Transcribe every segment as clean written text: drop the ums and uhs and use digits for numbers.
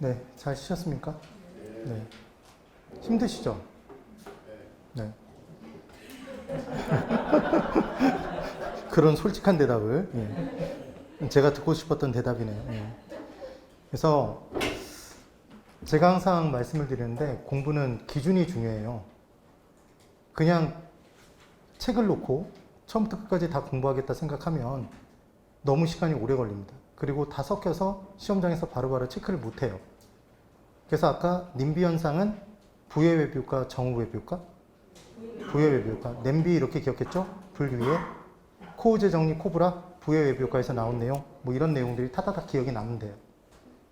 네, 잘 쉬셨습니까? 네. 힘드시죠? 네. 그런 솔직한 대답을. 예. 제가 듣고 싶었던 대답이네요. 예. 그래서 제가 항상 말씀을 드리는데 공부는 기준이 중요해요. 그냥 책을 놓고 처음부터 끝까지 다 공부하겠다 생각하면 너무 시간이 오래 걸립니다. 그리고 다 섞여서 시험장에서 바로바로 체크를 못해요. 그래서 아까 님비 현상은 부의 외비효과, 정후 외비효과? 부의 외비효과. 냄비 이렇게 기억했죠? 불 위에. 코우제 정리 코브라, 부의 외비효과에서 나온 내용, 뭐 이런 내용들이 타다닥 기억이 남는데요.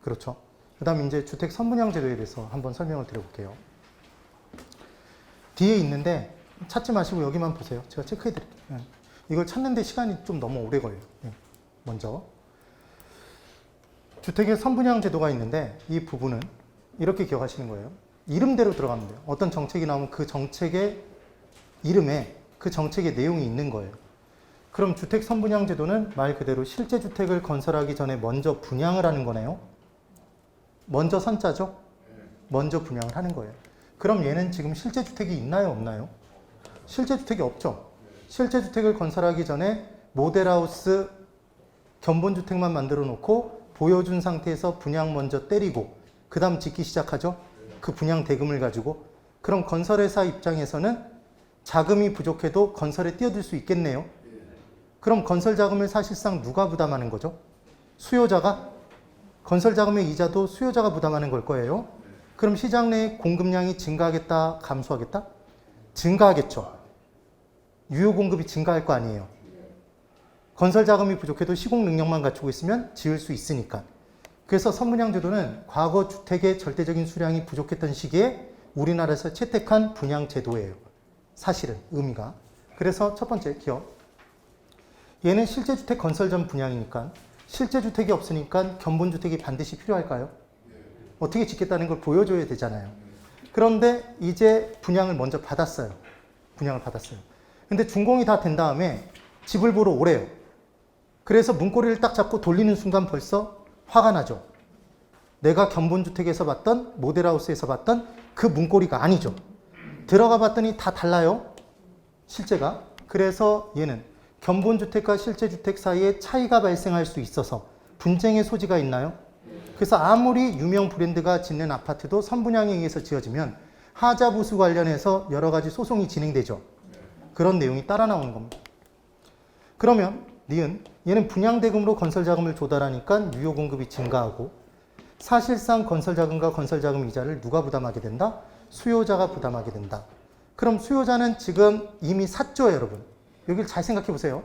그렇죠? 그 다음 이제 주택 선분양 제도에 대해서 한번 설명을 드려볼게요. 뒤에 있는데 찾지 마시고 여기만 보세요. 제가 체크해 드릴게요. 이걸 찾는데 시간이 좀 너무 오래 걸려요. 먼저 주택의 선분양 제도가 있는데 이 부분은 이렇게 기억하시는 거예요. 이름대로 들어가면 돼요. 어떤 정책이 나오면 그 정책의 이름에 그 정책의 내용이 있는 거예요. 그럼 주택 선분양 제도는 말 그대로 실제 주택을 건설하기 전에 먼저 분양을 하는 거네요. 먼저 선자죠? 먼저 분양을 하는 거예요. 그럼 얘는 지금 실제 주택이 있나요? 없나요? 실제 주택이 없죠. 실제 주택을 건설하기 전에 모델하우스 견본주택만 만들어 놓고 보여준 상태에서 분양 먼저 때리고 그 다음 짓기 시작하죠. 그 분양 대금을 가지고. 그럼 건설회사 입장에서는 자금이 부족해도 건설에 뛰어들 수 있겠네요. 그럼 건설 자금을 사실상 누가 부담하는 거죠? 수요자가? 건설 자금의 이자도 수요자가 부담하는 걸 거예요. 그럼 시장 내 공급량이 증가하겠다, 감소하겠다? 증가하겠죠. 유효 공급이 증가할 거 아니에요. 건설 자금이 부족해도 시공 능력만 갖추고 있으면 지을 수 있으니까. 그래서 선분양 제도는 과거 주택의 절대적인 수량이 부족했던 시기에 우리나라에서 채택한 분양 제도예요. 사실은 의미가. 그래서 첫 번째 기억. 얘는 실제 주택 건설 전 분양이니까 실제 주택이 없으니까 견본 주택이 반드시 필요할까요? 어떻게 짓겠다는 걸 보여줘야 되잖아요. 그런데 이제 분양을 먼저 받았어요. 분양을 받았어요. 근데 준공이 다 된 다음에 집을 보러 오래요. 그래서 문고리를 딱 잡고 돌리는 순간 벌써 화가 나죠. 내가 견본주택에서 봤던 모델하우스에서 봤던 그 문고리가 아니죠. 들어가 봤더니 다 달라요. 실제가. 그래서 얘는 견본주택과 실제주택 사이에 차이가 발생할 수 있어서 분쟁의 소지가 있나요? 그래서 아무리 유명 브랜드가 짓는 아파트도 선분양에 의해서 지어지면 하자보수 관련해서 여러 가지 소송이 진행되죠. 그런 내용이 따라 나오는 겁니다. 그러면 니은 얘는 분양대금으로 건설자금을 조달하니까 유효 공급이 증가하고 사실상 건설자금과 건설자금 이자를 누가 부담하게 된다? 수요자가 부담하게 된다. 그럼 수요자는 지금 이미 샀죠, 여러분. 여기를 잘 생각해 보세요.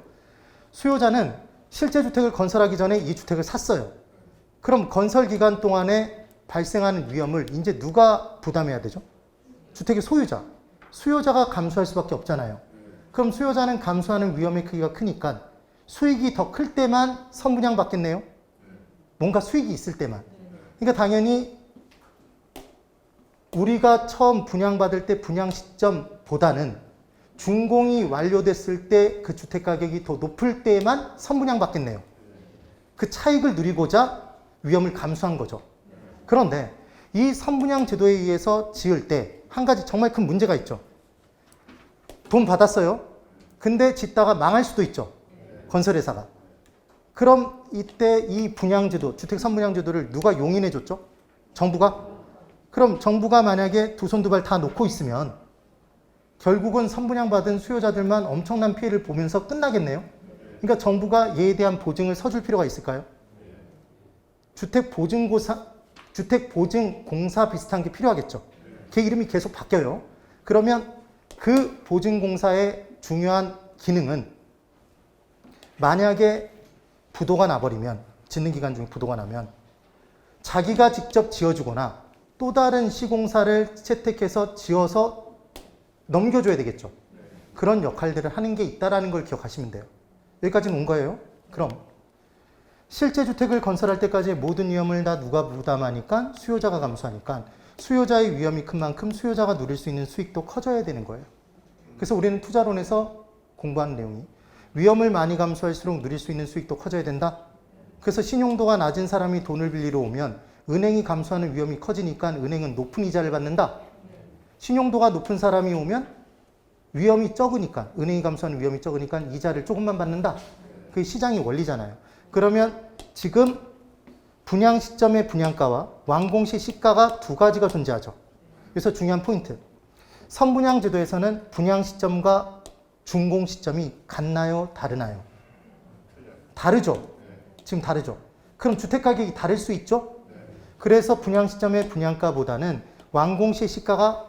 수요자는 실제 주택을 건설하기 전에 이 주택을 샀어요. 그럼 건설 기간 동안에 발생하는 위험을 이제 누가 부담해야 되죠? 주택의 소유자. 수요자가 감수할 수밖에 없잖아요. 그럼 수요자는 감수하는 위험의 크기가 크니까 수익이 더 클 때만 선분양 받겠네요. 뭔가 수익이 있을 때만. 그러니까 당연히 우리가 처음 분양받을 때 분양 시점보다는 준공이 완료됐을 때 그 주택 가격이 더 높을 때만 선분양 받겠네요. 그 차익을 누리고자 위험을 감수한 거죠. 그런데 이 선분양 제도에 의해서 지을 때 한 가지 정말 큰 문제가 있죠. 돈 받았어요. 근데 짓다가 망할 수도 있죠. 건설회사가. 그럼 이때 이 분양제도, 주택 선분양제도를 누가 용인해줬죠? 정부가? 그럼 정부가 만약에 두 손 두 발 다 놓고 있으면 결국은 선분양받은 수요자들만 엄청난 피해를 보면서 끝나겠네요. 그러니까 정부가 얘에 대한 보증을 서줄 필요가 있을까요? 주택보증공사 비슷한 게 필요하겠죠. 걔 이름이 계속 바뀌어요. 그러면 그 보증공사의 중요한 기능은 만약에 부도가 나버리면, 짓는 기간 중에 부도가 나면 자기가 직접 지어주거나 또 다른 시공사를 채택해서 지어서 넘겨줘야 되겠죠. 그런 역할들을 하는 게 있다는 걸 기억하시면 돼요. 여기까지는 온 거예요. 그럼 실제 주택을 건설할 때까지의 모든 위험을 다 누가 부담하니까? 수요자가 감수하니까 수요자의 위험이 큰 만큼 수요자가 누릴 수 있는 수익도 커져야 되는 거예요. 그래서 우리는 투자론에서 공부하는 내용이 위험을 많이 감수할수록 누릴 수 있는 수익도 커져야 된다. 그래서 신용도가 낮은 사람이 돈을 빌리러 오면 은행이 감소하는 위험이 커지니까 은행은 높은 이자를 받는다. 신용도가 높은 사람이 오면 위험이 적으니까, 은행이 감소하는 위험이 적으니까 이자를 조금만 받는다. 그게 시장의 원리잖아요. 그러면 지금 분양 시점의 분양가와 완공 시 시가가 두 가지가 존재하죠. 그래서 중요한 포인트. 선분양 제도에서는 분양 시점과 준공 시점이 같나요? 다르나요? 다르죠. 지금 다르죠. 그럼 주택 가격이 다를 수 있죠? 그래서 분양 시점의 분양가보다는 완공 시 시가가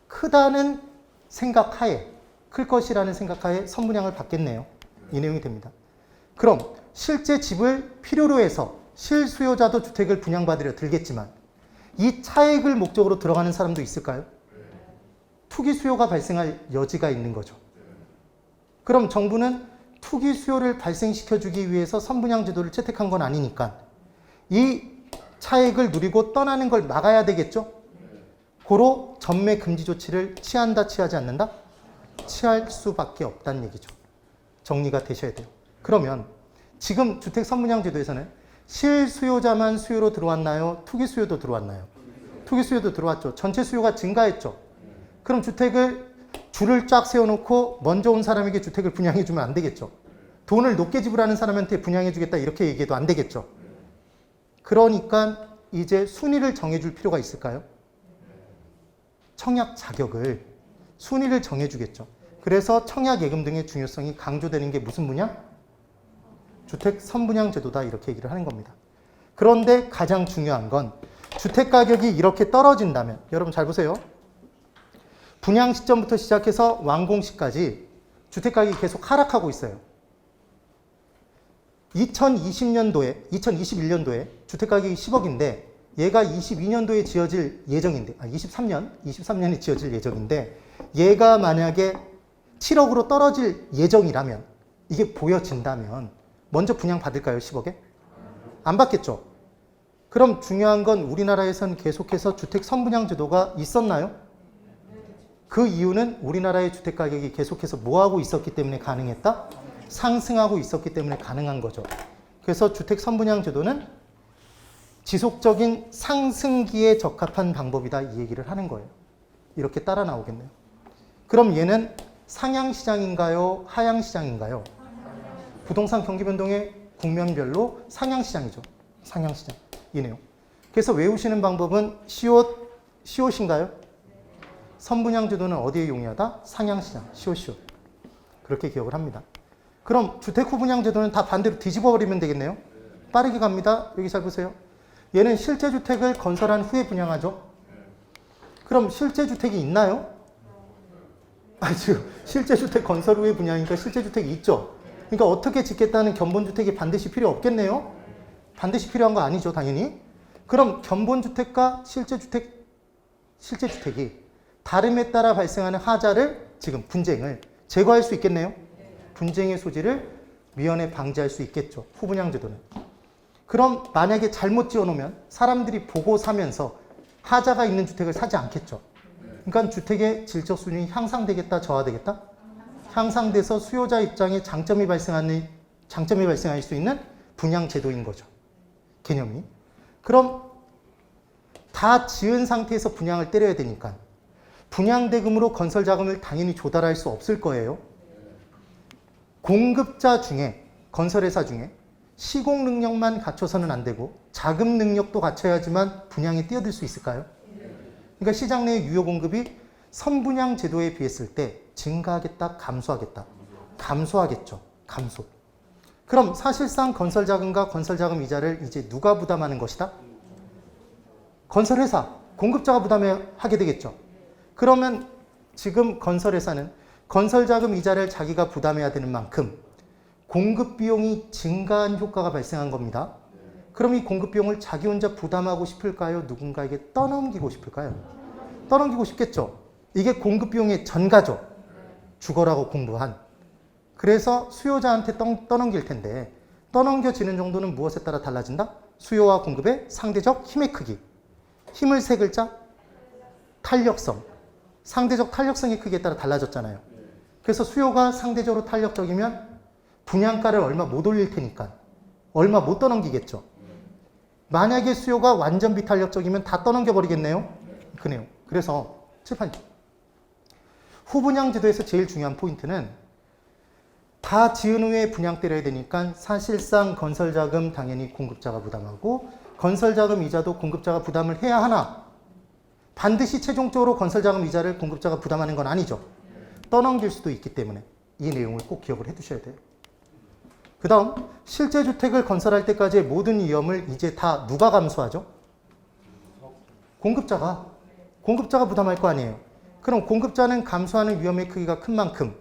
크다는 생각하에, 클 것이라는 생각하에 선분양을 받겠네요. 이 내용이 됩니다. 그럼 실제 집을 필요로 해서 실수요자도 주택을 분양받으려 들겠지만 이 차액을 목적으로 들어가는 사람도 있을까요? 투기 수요가 발생할 여지가 있는 거죠. 그럼 정부는 투기 수요를 발생시켜주기 위해서 선분양 제도를 채택한 건 아니니까 이 차액을 누리고 떠나는 걸 막아야 되겠죠? 고로 전매 금지 조치를 취한다, 취하지 않는다? 취할 수밖에 없다는 얘기죠. 정리가 되셔야 돼요. 그러면 지금 주택 선분양 제도에서는 실수요자만 수요로 들어왔나요? 투기 수요도 들어왔나요? 투기 수요도 들어왔죠. 전체 수요가 증가했죠. 그럼 주택을 줄을 쫙 세워놓고 먼저 온 사람에게 주택을 분양해주면 안 되겠죠. 돈을 높게 지불하는 사람한테 분양해주겠다 이렇게 얘기해도 안 되겠죠. 그러니까 이제 순위를 정해줄 필요가 있을까요? 청약 자격을, 순위를 정해주겠죠. 그래서 청약 예금 등의 중요성이 강조되는 게 무슨 분야? 주택 선분양 제도다 이렇게 얘기를 하는 겁니다. 그런데 가장 중요한 건 주택 가격이 이렇게 떨어진다면, 여러분 잘 보세요. 분양 시점부터 시작해서 완공 시까지 주택 가격이 계속 하락하고 있어요. 2020년도에, 2021년도에 주택 가격이 10억인데 얘가 22년도에 지어질 예정인데, 23년에 지어질 예정인데 얘가 만약에 7억으로 떨어질 예정이라면, 이게 보여진다면 먼저 분양 받을까요? 10억에? 안 받겠죠. 그럼 중요한 건 우리나라에선 계속해서 주택 선분양 제도가 있었나요? 그 이유는 우리나라의 주택 가격이 계속해서 뭐하고 있었기 때문에 가능했다? 상승하고 있었기 때문에 가능한 거죠. 그래서 주택 선분양 제도는 지속적인 상승기에 적합한 방법이다 이 얘기를 하는 거예요. 이렇게 따라 나오겠네요. 그럼 얘는 상향시장인가요? 하향시장인가요? 부동산 경기 변동의 국면별로 상향시장이죠. 상향시장. 이 내용. 그래서 외우시는 방법은 시옷인가요? 선분양 제도는 어디에 용이하다? 상향시장. 시옷. 그렇게 기억을 합니다. 그럼 주택 후 분양 제도는 다 반대로 뒤집어 버리면 되겠네요. 빠르게 갑니다. 여기 잘 보세요. 얘는 실제 주택을 건설한 후에 분양하죠. 그럼 실제 주택이 있나요? 지금 실제 주택 건설 후에 분양이니까 실제 주택이 있죠. 그러니까 어떻게 짓겠다는 견본주택이 반드시 필요 없겠네요. 반드시 필요한 거 아니죠, 당연히. 그럼 견본주택과 실제 주택이 다름에 따라 발생하는 하자를, 지금 분쟁을 제거할 수 있겠네요. 분쟁의 소지를 미연에 방지할 수 있겠죠, 후분양 제도는. 그럼 만약에 잘못 지어놓으면 사람들이 보고 사면서 하자가 있는 주택을 사지 않겠죠. 그러니까 주택의 질적 수준이 향상되겠다, 저하되겠다? 향상돼서 수요자 입장에 장점이 발생할 수 있는 분양 제도인 거죠. 개념이. 그럼 다 지은 상태에서 분양을 때려야 되니까 분양 대금으로 건설 자금을 당연히 조달할 수 없을 거예요. 공급자 중에, 건설회사 중에 시공 능력만 갖춰서는 안 되고 자금 능력도 갖춰야지만 분양에 뛰어들 수 있을까요? 그러니까 시장 내 유효 공급이 선분양 제도에 비했을 때 증가하겠다, 감소하겠다? 감소하겠죠. 감소. 그럼 사실상 건설 자금과 건설 자금 이자를 이제 누가 부담하는 것이다? 건설회사, 공급자가 부담하게 되겠죠. 그러면 지금 건설회사는 건설 자금 이자를 자기가 부담해야 되는 만큼 공급 비용이 증가한 효과가 발생한 겁니다. 그럼 이 공급 비용을 자기 혼자 부담하고 싶을까요? 누군가에게 떠넘기고 싶을까요? 떠넘기고 싶겠죠. 이게 공급 비용의 전가죠. 죽어라고 공부한. 그래서 수요자한테 떠넘길 텐데 떠넘겨지는 정도는 무엇에 따라 달라진다? 수요와 공급의 상대적 힘의 크기. 힘을 세 글자? 탄력성. 상대적 탄력성의 크기에 따라 달라졌잖아요. 그래서 수요가 상대적으로 탄력적이면 분양가를 얼마 못 올릴 테니까 얼마 못 떠넘기겠죠. 만약에 수요가 완전 비탄력적이면 다 떠넘겨 버리겠네요. 그 내용. 그래서 칠판이죠. 후분양 제도에서 제일 중요한 포인트는 다 지은 후에 분양 때려야 되니까 사실상 건설자금 당연히 공급자가 부담하고 건설자금 이자도 공급자가 부담을 해야 하나 반드시 최종적으로 건설자금 이자를 공급자가 부담하는 건 아니죠. 떠넘길 수도 있기 때문에 이 내용을 꼭 기억을 해 두셔야 돼요. 그 다음 실제 주택을 건설할 때까지의 모든 위험을 이제 다 누가 감수하죠? 공급자가 부담할 거 아니에요. 그럼 공급자는 감수하는 위험의 크기가 큰 만큼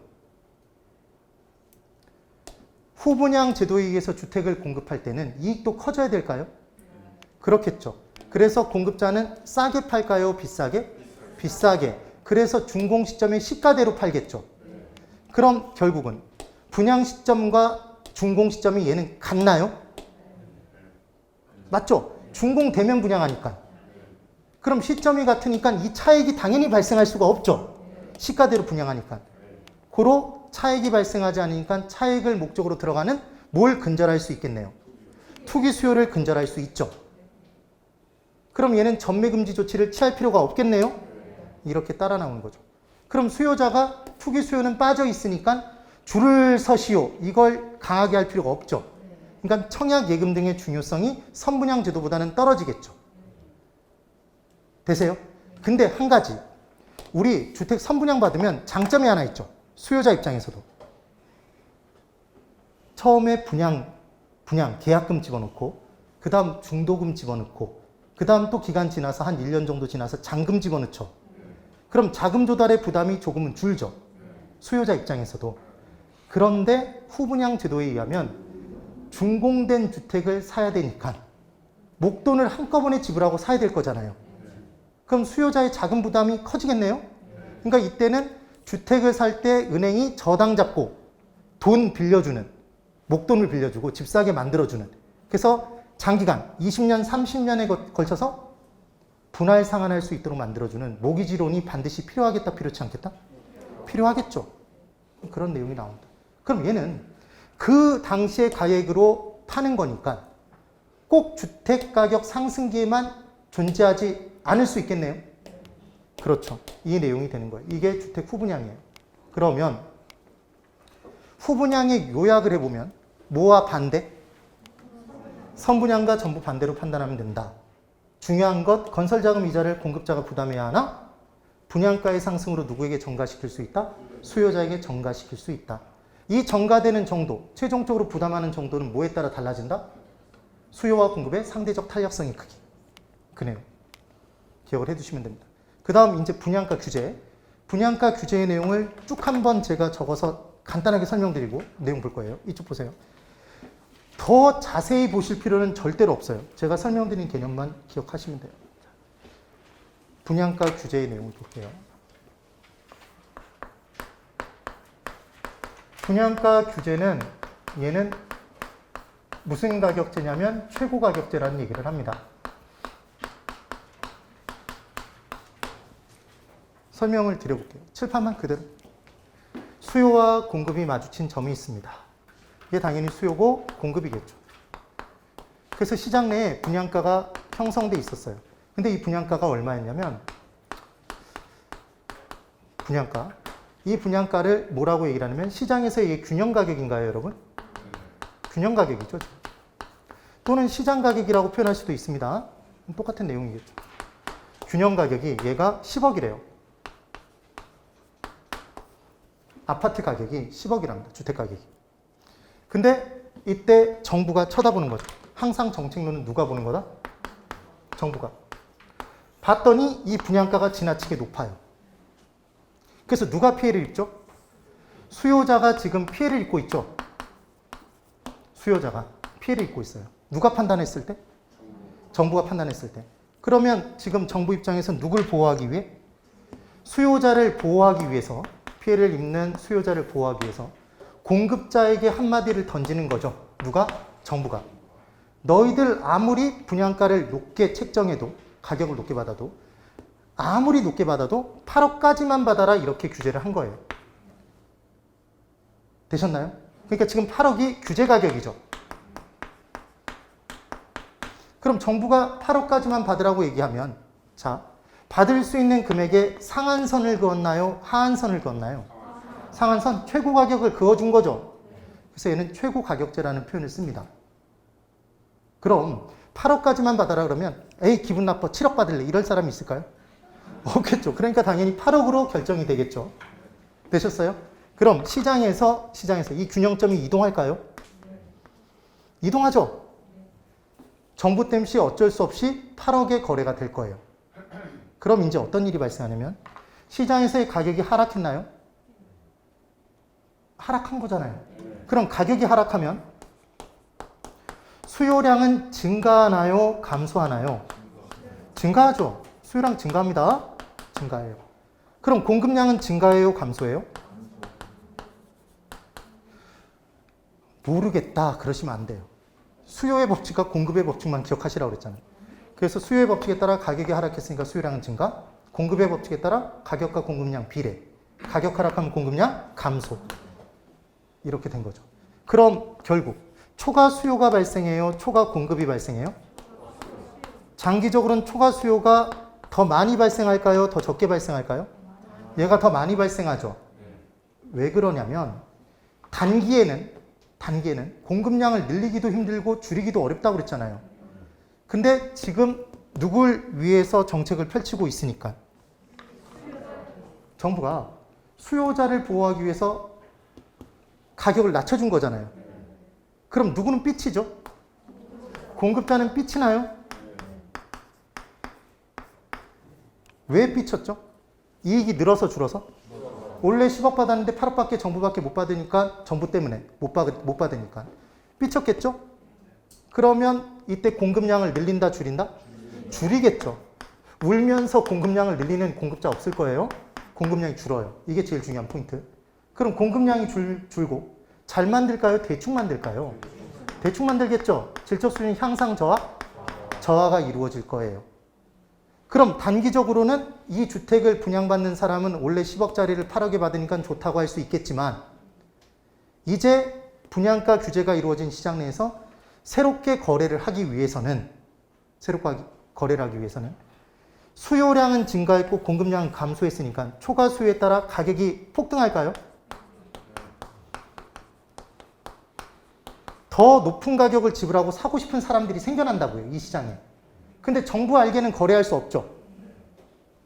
후분양 제도에 의해서 주택을 공급할 때는 이익도 커져야 될까요? 그렇겠죠. 그래서 공급자는 싸게 팔까요? 비싸게? 비싸게. 그래서 준공 시점의 시가대로 팔겠죠. 그럼 결국은 분양 시점과 준공 시점이 얘는 같나요? 맞죠? 준공되면 분양하니까. 그럼 시점이 같으니까 이 차익이 당연히 발생할 수가 없죠. 시가대로 분양하니까. 고로 차익이 발생하지 않으니까 차익을 목적으로 들어가는 뭘 근절할 수 있겠네요. 투기 수요를 근절할 수 있죠. 그럼 얘는 전매금지 조치를 취할 필요가 없겠네요. 이렇게 따라 나오는 거죠. 그럼 수요자가 투기 수요는 빠져 있으니까 줄을 서시오. 이걸 강하게 할 필요가 없죠. 그러니까 청약 예금 등의 중요성이 선분양 제도보다는 떨어지겠죠. 되세요? 근데 한 가지. 우리 주택 선분양 받으면 장점이 하나 있죠. 수요자 입장에서도. 처음에 분양 계약금 집어넣고 그 다음 중도금 집어넣고 그 다음 또 기간 지나서 한 1년 정도 지나서 잔금 집어넣죠. 그럼 자금 조달의 부담이 조금은 줄죠. 수요자 입장에서도. 그런데 후분양 제도에 의하면 준공된 주택을 사야 되니까 목돈을 한꺼번에 지불하고 사야 될 거잖아요. 그럼 수요자의 자금 부담이 커지겠네요. 그러니까 이때는 주택을 살 때 은행이 저당 잡고 돈 빌려주는, 목돈을 빌려주고 집 사게 만들어주는. 그래서 장기간 20년, 30년에 걸쳐서 분할 상환할 수 있도록 만들어주는 모기지론이 반드시 필요하겠다, 필요치 않겠다? 필요하겠죠. 그런 내용이 나옵니다. 그럼 얘는 그 당시의 가액으로 파는 거니까 꼭 주택가격 상승기에만 존재하지 않을 수 있겠네요. 그렇죠. 이 내용이 되는 거예요. 이게 주택 후분양이에요. 그러면 후분양의 요약을 해보면 뭐와 반대? 선분양과 전부 반대로 판단하면 된다. 중요한 것, 건설자금 이자를 공급자가 부담해야 하나? 분양가의 상승으로 누구에게 전가시킬 수 있다? 수요자에게 전가시킬 수 있다. 이 전가되는 정도, 최종적으로 부담하는 정도는 뭐에 따라 달라진다? 수요와 공급의 상대적 탄력성의 크기. 그 내용. 기억을 해두시면 됩니다. 그 다음 이제 분양가 규제. 분양가 규제의 내용을 쭉 한번 제가 적어서 간단하게 설명드리고 내용 볼 거예요. 이쪽 보세요. 더 자세히 보실 필요는 절대로 없어요. 제가 설명드린 개념만 기억하시면 돼요. 분양가 규제의 내용을 볼게요. 분양가 규제는 얘는 무슨 가격제냐면 최고 가격제라는 얘기를 합니다. 설명을 드려볼게요. 칠판만 그대로. 수요와 공급이 마주친 점이 있습니다. 이게 당연히 수요고 공급이겠죠. 그래서 시장 내에 분양가가 형성돼 있었어요. 근데 이 분양가가 얼마였냐면 이 분양가를 뭐라고 얘기를 하냐면 시장에서 이게 균형 가격인가요, 여러분? 균형 가격이죠. 또는 시장 가격이라고 표현할 수도 있습니다. 똑같은 내용이겠죠. 균형 가격이 얘가 10억이래요. 아파트 가격이 10억이랍니다. 주택 가격이. 근데 이때 정부가 쳐다보는 거죠. 항상 정책론은 누가 보는 거다? 정부가. 봤더니 이 분양가가 지나치게 높아요. 그래서 누가 피해를 입죠? 수요자가 지금 피해를 입고 있죠. 수요자가 피해를 입고 있어요. 누가 판단했을 때? 정부가 판단했을 때. 그러면 지금 정부 입장에서 누굴 보호하기 위해? 수요자를 보호하기 위해서, 피해를 입는 수요자를 보호하기 위해서 공급자에게 한마디를 던지는 거죠. 누가? 정부가. 너희들 아무리 분양가를 높게 책정해도, 가격을 높게 받아도, 아무리 높게 받아도 8억까지만 받아라, 이렇게 규제를 한 거예요. 되셨나요? 그러니까 지금 8억이 규제 가격이죠. 그럼 정부가 8억까지만 받으라고 얘기하면 자, 받을 수 있는 금액에 상한선을 그었나요? 하한선을 그었나요? 상한선, 최고 가격을 그어준 거죠. 그래서 얘는 최고 가격제라는 표현을 씁니다. 그럼 8억까지만 받아라 그러면 에이 기분 나빠 7억 받을래 이럴 사람이 있을까요? 없겠죠. 그러니까 당연히 8억으로 결정이 되겠죠. 되셨어요? 그럼 시장에서 이 균형점이 이동할까요? 이동하죠. 정부 땜시 어쩔 수 없이 8억의 거래가 될 거예요. 그럼 이제 어떤 일이 발생하냐면 시장에서의 가격이 하락했나요? 하락한 거잖아요. 그럼 가격이 하락하면 수요량은 증가하나요? 감소하나요? 증가하죠. 수요량 증가합니다. 증가해요. 그럼 공급량은 증가해요? 감소해요? 모르겠다 그러시면 안 돼요. 수요의 법칙과 공급의 법칙만 기억하시라고 그랬잖아요. 그래서 수요의 법칙에 따라 가격이 하락했으니까 수요량은 증가, 공급의 법칙에 따라 가격과 공급량 비례, 가격 하락하면 공급량 감소. 이렇게 된 거죠. 그럼 결국 초과 수요가 발생해요? 초과 공급이 발생해요? 장기적으로는 초과 수요가 더 많이 발생할까요? 더 적게 발생할까요? 얘가 더 많이 발생하죠. 왜 그러냐면 단기에는 공급량을 늘리기도 힘들고 줄이기도 어렵다고 그랬잖아요. 근데 지금 누굴 위해서 정책을 펼치고 있으니까 정부가 수요자를 보호하기 위해서 가격을 낮춰준 거잖아요. 그럼 누구는 삐치죠? 공급자는 삐치나요? 왜 삐쳤죠? 이익이 늘어서 줄어서? 원래 10억 받았는데 8억밖에 정부밖에 못 받으니까 정부 때문에 못 받으니까 삐쳤겠죠? 그러면 이때 공급량을 늘린다 줄인다? 줄이겠죠. 울면서 공급량을 늘리는 공급자 없을 거예요. 공급량이 줄어요. 이게 제일 중요한 포인트. 그럼 공급량이 줄고 잘 만들까요? 대충 만들까요? 대충 만들겠죠. 질적 수준 향상 저하가 이루어질 거예요. 그럼 단기적으로는 이 주택을 분양받는 사람은 원래 10억짜리를 8억에 받으니까 좋다고 할 수 있겠지만 이제 분양가 규제가 이루어진 시장 내에서 새롭게 거래를 하기 위해서는 수요량은 증가했고 공급량은 감소했으니까 초과 수요에 따라 가격이 폭등할까요? 더 높은 가격을 지불하고 사고 싶은 사람들이 생겨난다고요. 이 시장에. 근데 정부 알게는 거래할 수 없죠.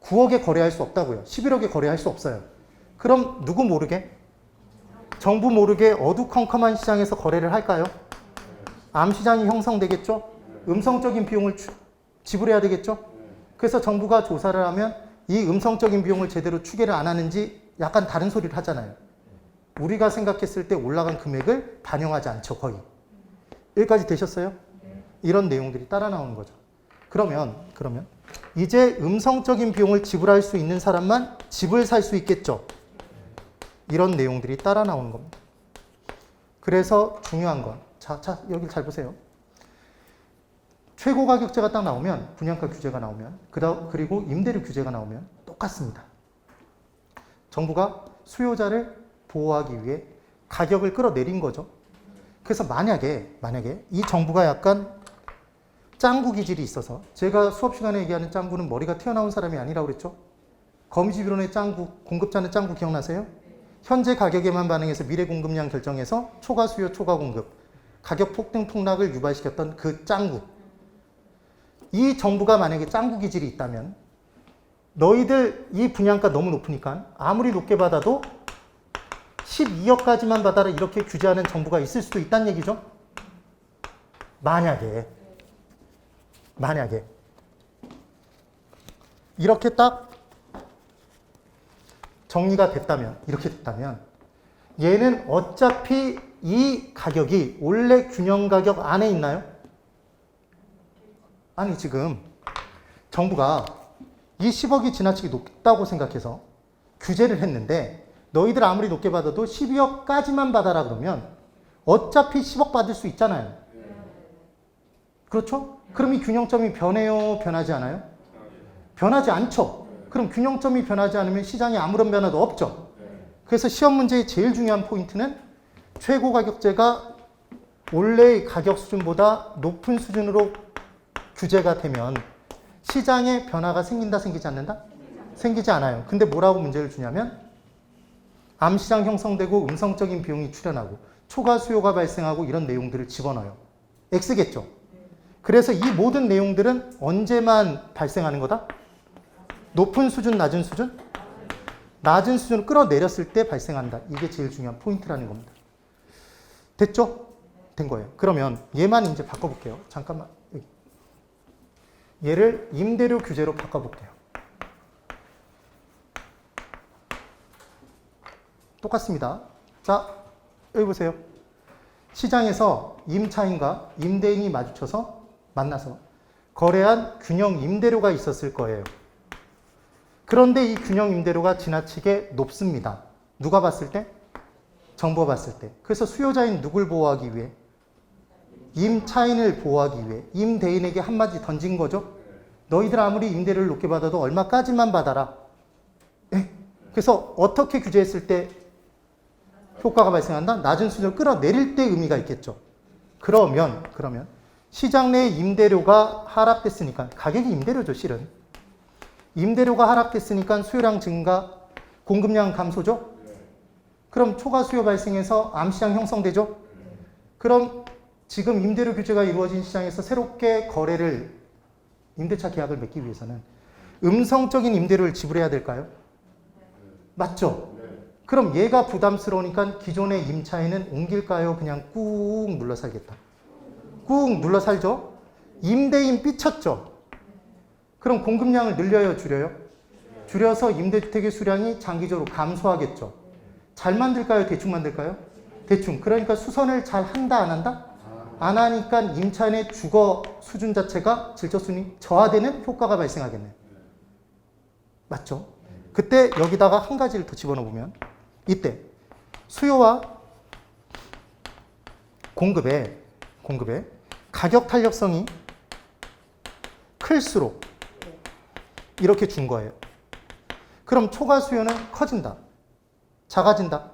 9억에 거래할 수 없다고요. 11억에 거래할 수 없어요. 그럼 누구 모르게? 정부 모르게 어두컴컴한 시장에서 거래를 할까요? 암시장이 형성되겠죠? 음성적인 비용을 지불해야 되겠죠? 그래서 정부가 조사를 하면 이 음성적인 비용을 제대로 추계를 안 하는지 약간 다른 소리를 하잖아요. 우리가 생각했을 때 올라간 금액을 반영하지 않죠, 거의. 여기까지 되셨어요? 이런 내용들이 따라 나오는 거죠. 그러면 이제 음성적인 비용을 지불할 수 있는 사람만 집을 살 수 있겠죠. 이런 내용들이 따라 나오는 겁니다. 그래서 중요한 건 여기 잘 보세요. 최고 가격제가 딱 나오면 분양가 규제가 나오면 그리고 임대료 규제가 나오면 똑같습니다. 정부가 수요자를 보호하기 위해 가격을 끌어내린 거죠. 그래서 만약에 이 정부가 약간 짱구 기질이 있어서 제가 수업 시간에 얘기하는 짱구는 머리가 튀어나온 사람이 아니라고 그랬죠. 거미집이론의 짱구, 공급자는 짱구 기억나세요? 현재 가격에만 반응해서 미래 공급량 결정해서 초과 수요, 초과 공급, 가격 폭등 폭락을 유발시켰던 그 짱구. 이 정부가 만약에 짱구 기질이 있다면 너희들 이 분양가 너무 높으니까 아무리 높게 받아도 12억까지만 받아라 이렇게 규제하는 정부가 있을 수도 있다는 얘기죠. 만약에 이렇게 딱 정리가 됐다면 얘는 어차피 이 가격이 원래 균형 가격 안에 있나요? 아니 지금 정부가 이 10억이 지나치게 높다고 생각해서 규제를 했는데 너희들 아무리 높게 받아도 12억까지만 받아라 그러면 어차피 10억 받을 수 있잖아요. 그렇죠? 그럼 이 균형점이 변해요? 변하지 않아요? 변하지 않죠. 그럼 균형점이 변하지 않으면 시장에 아무런 변화도 없죠. 그래서 시험 문제의 제일 중요한 포인트는 최고 가격제가 원래의 가격 수준보다 높은 수준으로 규제가 되면 시장에 변화가 생긴다, 생기지 않는다? 생기지 않아요. 근데 뭐라고 문제를 주냐면 암시장 형성되고 음성적인 비용이 출현하고 초과 수요가 발생하고 이런 내용들을 집어넣어요. X겠죠? 그래서 이 모든 내용들은 언제만 발생하는 거다? 높은 수준, 낮은 수준? 낮은 수준을 끌어내렸을 때 발생한다. 이게 제일 중요한 포인트라는 겁니다. 됐죠? 된 거예요. 그러면 얘만 이제 바꿔볼게요. 잠깐만. 여기. 얘를 임대료 규제로 바꿔볼게요. 똑같습니다. 자, 여기 보세요. 시장에서 임차인과 임대인이 마주쳐서 만나서 거래한 균형 임대료가 있었을 거예요. 그런데 이 균형 임대료가 지나치게 높습니다. 누가 봤을 때? 정부가 봤을 때. 그래서 수요자인 누굴 보호하기 위해? 임차인을 보호하기 위해 임대인에게 한마디 던진 거죠. 너희들 아무리 임대료를 높게 받아도 얼마까지만 받아라. 예? 그래서 어떻게 규제했을 때 효과가 발생한다? 낮은 수준을 끌어내릴 때 의미가 있겠죠. 그러면 시장 내 임대료가 하락됐으니까 가격이 임대료죠, 실은. 임대료가 하락됐으니까 수요량 증가, 공급량 감소죠? 그럼 초과 수요 발생해서 암시장 형성되죠? 그럼 지금 임대료 규제가 이루어진 시장에서 새롭게 거래를, 임대차 계약을 맺기 위해서는 음성적인 임대료를 지불해야 될까요? 맞죠? 그럼 얘가 부담스러우니까 기존의 임차인은 옮길까요? 그냥 꾹 눌러 살겠다. 꾹 눌러 살죠? 임대인 삐쳤죠? 그럼 공급량을 늘려요, 줄여요? 줄여서 임대주택의 수량이 장기적으로 감소하겠죠. 잘 만들까요? 대충 만들까요? 대충. 그러니까 수선을 잘 한다, 안 한다? 안 하니까 임차인의 주거 수준 자체가 질적 수준이 저하되는 효과가 발생하겠네요. 맞죠? 그때 여기다가 한 가지를 더 집어넣어 보면 이때 수요와 공급의 가격 탄력성이 클수록 이렇게 준 거예요. 그럼 초과 수요는 커진다. 작아진다.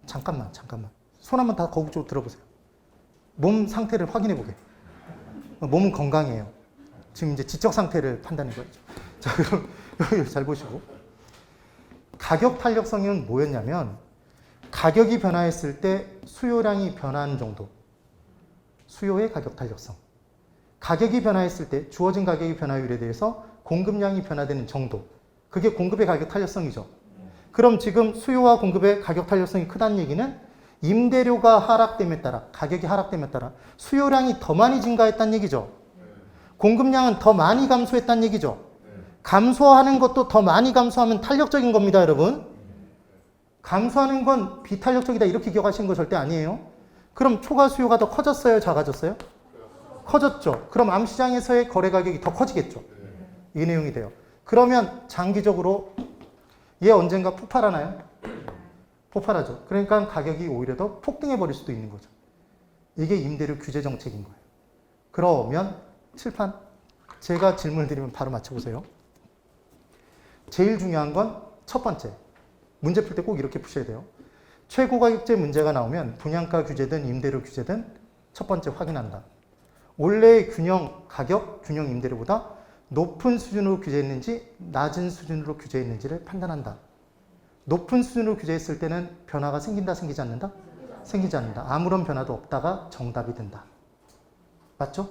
잠깐만. 손 한번 다 거북 쪽으로 들어보세요. 몸 상태를 확인해 보게. 몸은 건강해요. 지금 이제 지적 상태를 판단해 봐야죠. 자, 그럼 여기 잘 보시고. 가격 탄력성은 뭐였냐면 가격이 변화했을 때 수요량이 변화하는 정도. 수요의 가격 탄력성. 가격이 변화했을 때 주어진 가격의 변화율에 대해서 공급량이 변화되는 정도. 그게 공급의 가격 탄력성이죠. 그럼 지금 수요와 공급의 가격 탄력성이 크다는 얘기는 임대료가 하락됨에 따라, 가격이 하락됨에 따라 수요량이 더 많이 증가했다는 얘기죠. 공급량은 더 많이 감소했다는 얘기죠. 감소하는 것도 더 많이 감소하면 탄력적인 겁니다, 여러분. 감소하는 건 비탄력적이다 이렇게 기억하시는 거 절대 아니에요. 그럼 초과 수요가 더 커졌어요, 작아졌어요? 커졌죠. 그럼 암시장에서의 거래 가격이 더 커지겠죠. 이 내용이 돼요. 그러면 장기적으로 얘 언젠가 폭발하나요? 폭발하죠. 그러니까 가격이 오히려 더 폭등해 버릴 수도 있는 거죠. 이게 임대료 규제 정책인 거예요. 그러면 칠판 제가 질문을 드리면 바로 맞춰보세요. 제일 중요한 건 첫 번째. 문제 풀 때 꼭 이렇게 푸셔야 돼요. 최고가격제 문제가 나오면 분양가 규제든 임대료 규제든 첫 번째 확인한다. 원래의 균형 가격, 균형 임대료보다 높은 수준으로 규제했는지 낮은 수준으로 규제했는지를 판단한다. 높은 수준으로 규제했을 때는 변화가 생긴다, 생기지 않는다? 생기지 않는다. 아무런 변화도 없다가 정답이 된다. 맞죠?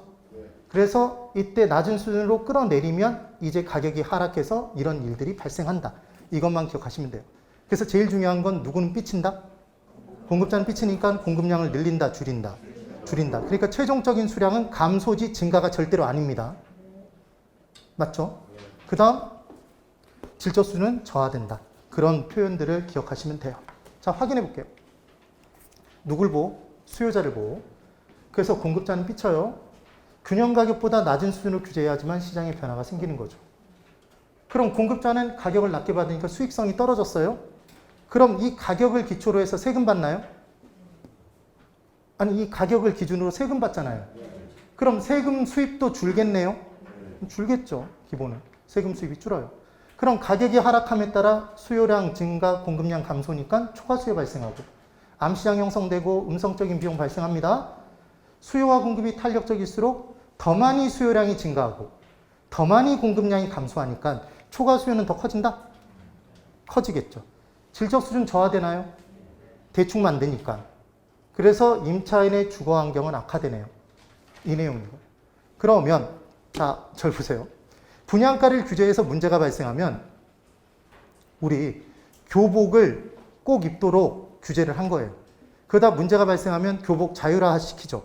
그래서 이때 낮은 수준으로 끌어내리면 이제 가격이 하락해서 이런 일들이 발생한다. 이것만 기억하시면 돼요. 그래서 제일 중요한 건 누구는 삐친다? 공급자는 삐치니까 공급량을 늘린다, 줄인다. 그러니까 최종적인 수량은 감소지 증가가 절대로 아닙니다. 맞죠? 그 다음 질적 수준은 저하된다. 그런 표현들을 기억하시면 돼요. 자, 확인해 볼게요. 누굴 보호? 수요자를 보호. 그래서 공급자는 삐쳐요. 균형 가격보다 낮은 수준으로 규제해야지만 시장에 변화가 생기는 거죠. 그럼 공급자는 가격을 낮게 받으니까 수익성이 떨어졌어요. 그럼 이 가격을 기초로 해서 세금 받나요? 아니, 이 가격을 기준으로 세금 받잖아요. 그럼 세금 수입도 줄겠네요? 줄겠죠, 기본은. 세금 수입이 줄어요. 그럼 가격이 하락함에 따라 수요량 증가, 공급량 감소니까 초과 수요 발생하고 암시장 형성되고 음성적인 비용 발생합니다. 수요와 공급이 탄력적일수록 더 많이 수요량이 증가하고 더 많이 공급량이 감소하니까 초과 수요는 더 커진다? 커지겠죠. 질적 수준 저하되나요? 대충 만드니까. 그래서 임차인의 주거 환경은 악화되네요. 이 내용이고. 그러면 자, 절 보세요. 분양가를 규제해서 문제가 발생하면 우리 교복을 꼭 입도록 규제를 한 거예요. 그러다 문제가 발생하면 교복 자율화 시키죠.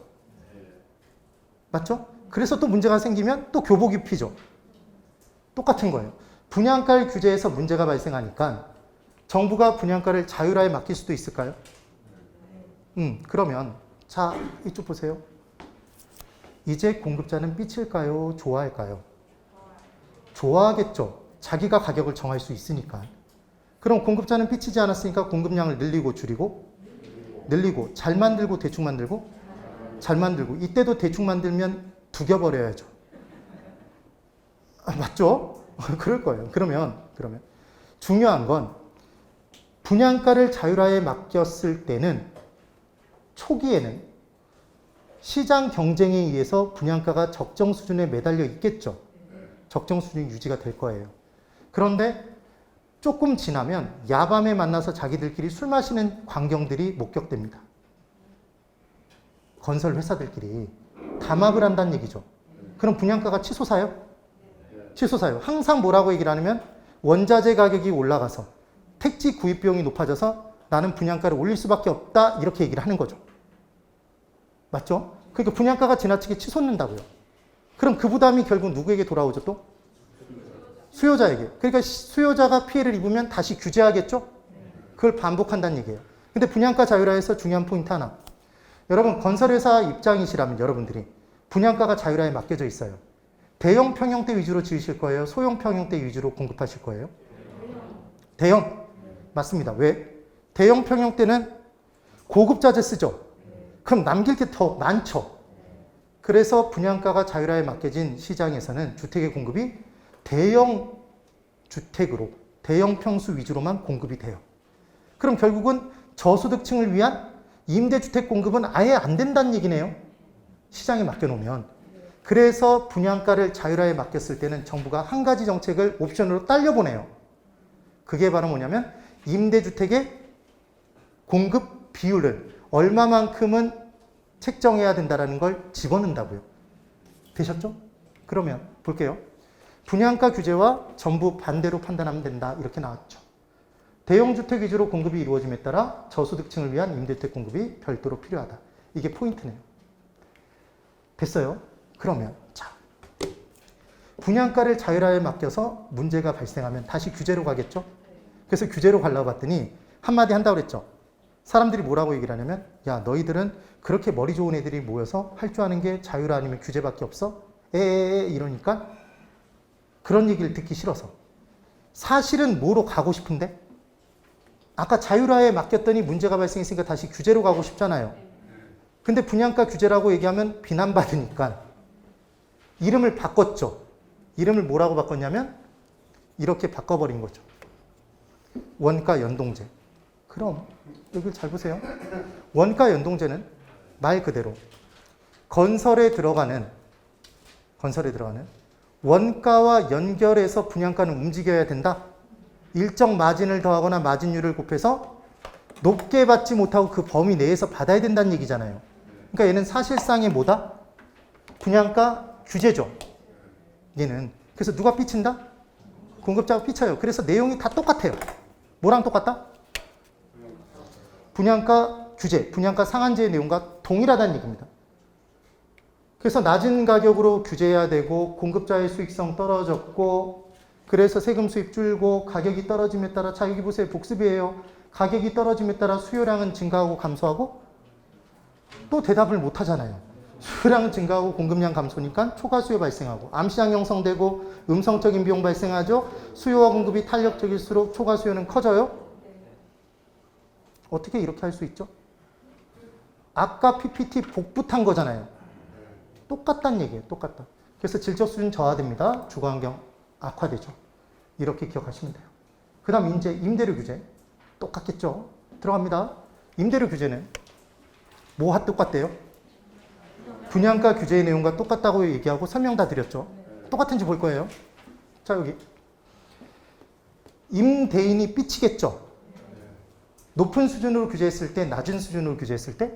맞죠? 그래서 또 문제가 생기면 또 교복 입히죠. 똑같은 거예요. 분양가를 규제해서 문제가 발생하니까 정부가 분양가를 자율화에 맡길 수도 있을까요? 그러면 자, 이쪽 보세요. 이제 공급자는 삐칠까요? 좋아할까요? 좋아하겠죠. 자기가 가격을 정할 수 있으니까. 그럼 공급자는 삐치지 않았으니까 공급량을 늘리고 줄이고 늘리고 잘 만들고 대충 만들고 잘 만들고 이때도 대충 만들면 두겨버려야죠. 맞죠? 그럴 거예요. 그러면 중요한 건 분양가를 자율화에 맡겼을 때는 초기에는 시장 경쟁에 의해서 분양가가 적정 수준에 매달려 있겠죠. 적정 수준이 유지가 될 거예요. 그런데 조금 지나면 야밤에 만나서 자기들끼리 술 마시는 광경들이 목격됩니다. 건설 회사들끼리 담합을 한다는 얘기죠. 그럼 분양가가 치솟아요? 치솟아요. 항상 뭐라고 얘기를 하냐면 원자재 가격이 올라가서 택지 구입 비용이 높아져서 나는 분양가를 올릴 수밖에 없다 이렇게 얘기를 하는 거죠. 맞죠? 그러니까 분양가가 지나치게 치솟는다고요. 그럼 그 부담이 결국 누구에게 돌아오죠 또? 수요자에게. 그러니까 수요자가 피해를 입으면 다시 규제하겠죠? 그걸 반복한다는 얘기예요. 근데 분양가 자율화에서 중요한 포인트 하나. 여러분 건설회사 입장이시라면 여러분들이 분양가가 자율화에 맡겨져 있어요. 대형 평형대 위주로 지으실 거예요? 소형 평형대 위주로 공급하실 거예요? 대형. 맞습니다. 왜? 대형 평형대는 고급 자재 쓰죠? 그럼 남길 게 더 많죠? 그래서 분양가가 자율화에 맡겨진 시장에서는 주택의 공급이 대형 주택으로, 대형 평수 위주로만 공급이 돼요. 그럼 결국은 저소득층을 위한 임대주택 공급은 아예 안 된다는 얘기네요. 시장에 맡겨놓으면. 그래서 분양가를 자율화에 맡겼을 때는 정부가 한 가지 정책을 옵션으로 딸려보내요. 그게 바로 뭐냐면 임대주택의 공급 비율을 얼마만큼은 책정해야 된다는 걸 집어넣는다고요. 되셨죠? 그러면 볼게요. 분양가 규제와 전부 반대로 판단하면 된다. 이렇게 나왔죠. 대형주택 위주로 공급이 이루어짐에 따라 저소득층을 위한 임대주택 공급이 별도로 필요하다. 이게 포인트네요. 됐어요? 그러면 자, 분양가를 자율화에 맡겨서 문제가 발생하면 다시 규제로 가겠죠? 그래서 규제로 가려고 봤더니 한마디 한다고 그랬죠? 사람들이 뭐라고 얘기를 하냐면 야 너희들은 그렇게 머리 좋은 애들이 모여서 할 줄 아는 게 자율화 아니면 규제밖에 없어? 이러니까 그런 얘기를 듣기 싫어서 사실은 뭐로 가고 싶은데 아까 자율화에 맡겼더니 문제가 발생했으니까 다시 규제로 가고 싶잖아요. 근데 분양가 규제라고 얘기하면 비난받으니까 이름을 바꿨죠. 이름을 뭐라고 바꿨냐면 이렇게 바꿔버린 거죠. 원가 연동제. 그럼 여기를 잘 보세요. 원가 연동제는 말 그대로 건설에 들어가는 원가와 연결해서 분양가는 움직여야 된다. 일정 마진을 더하거나 마진율을 곱해서 높게 받지 못하고 그 범위 내에서 받아야 된다는 얘기잖아요. 그러니까 얘는 사실상의 뭐다? 분양가 규제죠. 얘는. 그래서 누가 삐친다? 공급자가 삐쳐요. 그래서 내용이 다 똑같아요. 뭐랑 똑같다? 분양가 규제, 분양가 상한제의 내용과 동일하다는 얘기입니다. 그래서 낮은 가격으로 규제해야 되고 공급자의 수익성 떨어졌고 그래서 세금 수입 줄고 가격이 떨어짐에 따라 자 여기 보세요. 복습이에요. 가격이 떨어짐에 따라 수요량은 증가하고 감소하고 또 대답을 못 하잖아요. 수요량은 증가하고 공급량 감소니까 초과 수요 발생하고 암시장 형성되고 음성적인 비용 발생하죠. 수요와 공급이 탄력적일수록 초과 수요는 커져요. 어떻게 이렇게 할 수 있죠? 아까 PPT 복붙한 거잖아요. 똑같다는 얘기예요. 똑같다. 그래서 질적 수준 저하됩니다. 주거환경 악화되죠. 이렇게 기억하시면 돼요. 그 다음 이제 임대료 규제. 똑같겠죠? 들어갑니다. 임대료 규제는 뭐와 똑같대요? 분양가 규제의 내용과 똑같다고 얘기하고 설명 다 드렸죠. 똑같은지 볼 거예요. 자, 여기. 임대인이 삐치겠죠. 높은 수준으로 규제했을 때, 낮은 수준으로 규제했을 때,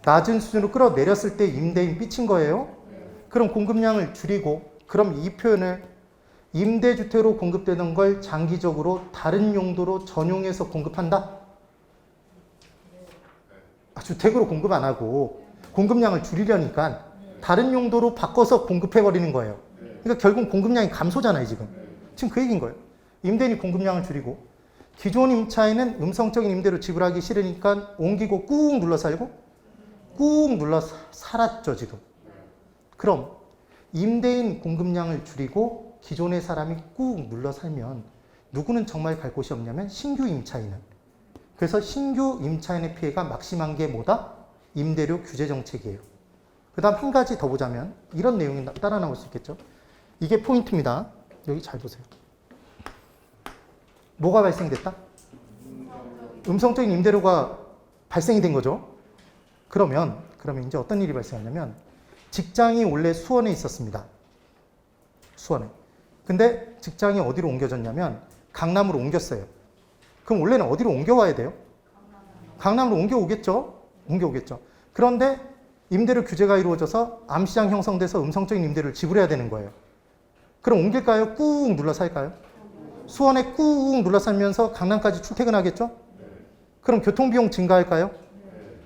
낮은 수준으로 끌어내렸을 때 임대인 삐친 거예요. 그럼 공급량을 줄이고, 그럼 이 표현을 임대주택으로 공급되는 걸 장기적으로 다른 용도로 전용해서 공급한다? 주택으로 공급 안 하고 공급량을 줄이려니까 다른 용도로 바꿔서 공급해버리는 거예요. 그러니까 결국 공급량이 감소잖아요, 지금. 지금 그 얘기인 거예요. 임대인이 공급량을 줄이고, 기존 임차인은 음성적인 임대료 지불하기 싫으니까 옮기고 꾹 눌러 살고, 꾹 눌러 살았죠, 지금. 그럼 임대인 공급량을 줄이고 기존의 사람이 꾹 눌러 살면 누구는 정말 갈 곳이 없냐면 신규 임차인은. 그래서 신규 임차인의 피해가 막심한 게 뭐다? 임대료 규제 정책이에요. 그 다음 한 가지 더 보자면 이런 내용이 따라 나올 수 있겠죠. 이게 포인트입니다. 여기 잘 보세요. 뭐가 발생됐다? 음성적인 임대료가 발생이 된 거죠. 그러면 이제 어떤 일이 발생하냐면 직장이 원래 수원에 있었습니다. 수원에. 근데 직장이 어디로 옮겨졌냐면 강남으로 옮겼어요. 그럼 원래는 어디로 옮겨와야 돼요? 강남으로 옮겨오겠죠? 옮겨오겠죠. 그런데 임대료 규제가 이루어져서 암시장 형성돼서 음성적인 임대료를 지불해야 되는 거예요. 그럼 옮길까요? 꾹 눌러 살까요? 수원에 꾹 눌러 살면서 강남까지 출퇴근하겠죠? 그럼 교통비용 증가할까요?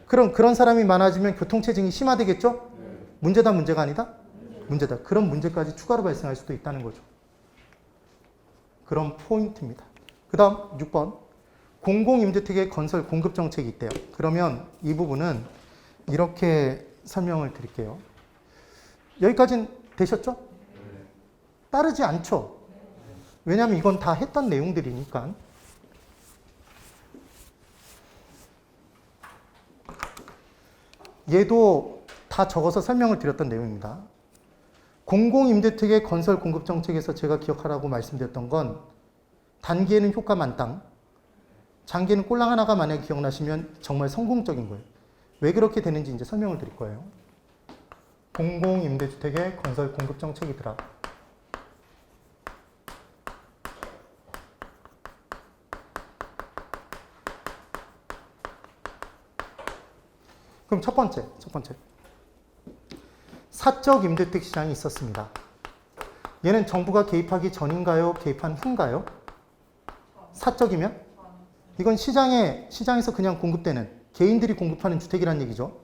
그럼 그런 사람이 많아지면 교통체증이 심화되겠죠? 문제다, 문제가 아니다? 문제다. 그런 문제까지 추가로 발생할 수도 있다는 거죠. 그런 포인트입니다. 그 다음 6번. 공공임대택의 건설 공급 정책이 있대요. 그러면 이 부분은 이렇게 설명을 드릴게요. 여기까지는 되셨죠? 따르지 않죠? 왜냐하면 이건 다 했던 내용들이니까. 얘도 다 적어서 설명을 드렸던 내용입니다. 공공임대택의 건설 공급 정책에서 제가 기억하라고 말씀드렸던 건 단기에는 효과 만땅, 장기에는 꼴랑 하나가 만약에 기억나시면 정말 성공적인 거예요. 왜 그렇게 되는지 이제 설명을 드릴 거예요. 공공임대주택의 건설 공급 정책이더라. 그럼 첫 번째. 사적 임대택 시장이 있었습니다. 얘는 정부가 개입하기 전인가요? 개입한 후인가요? 사적이면? 이건 시장에서 그냥 공급되는, 개인들이 공급하는 주택이란 얘기죠.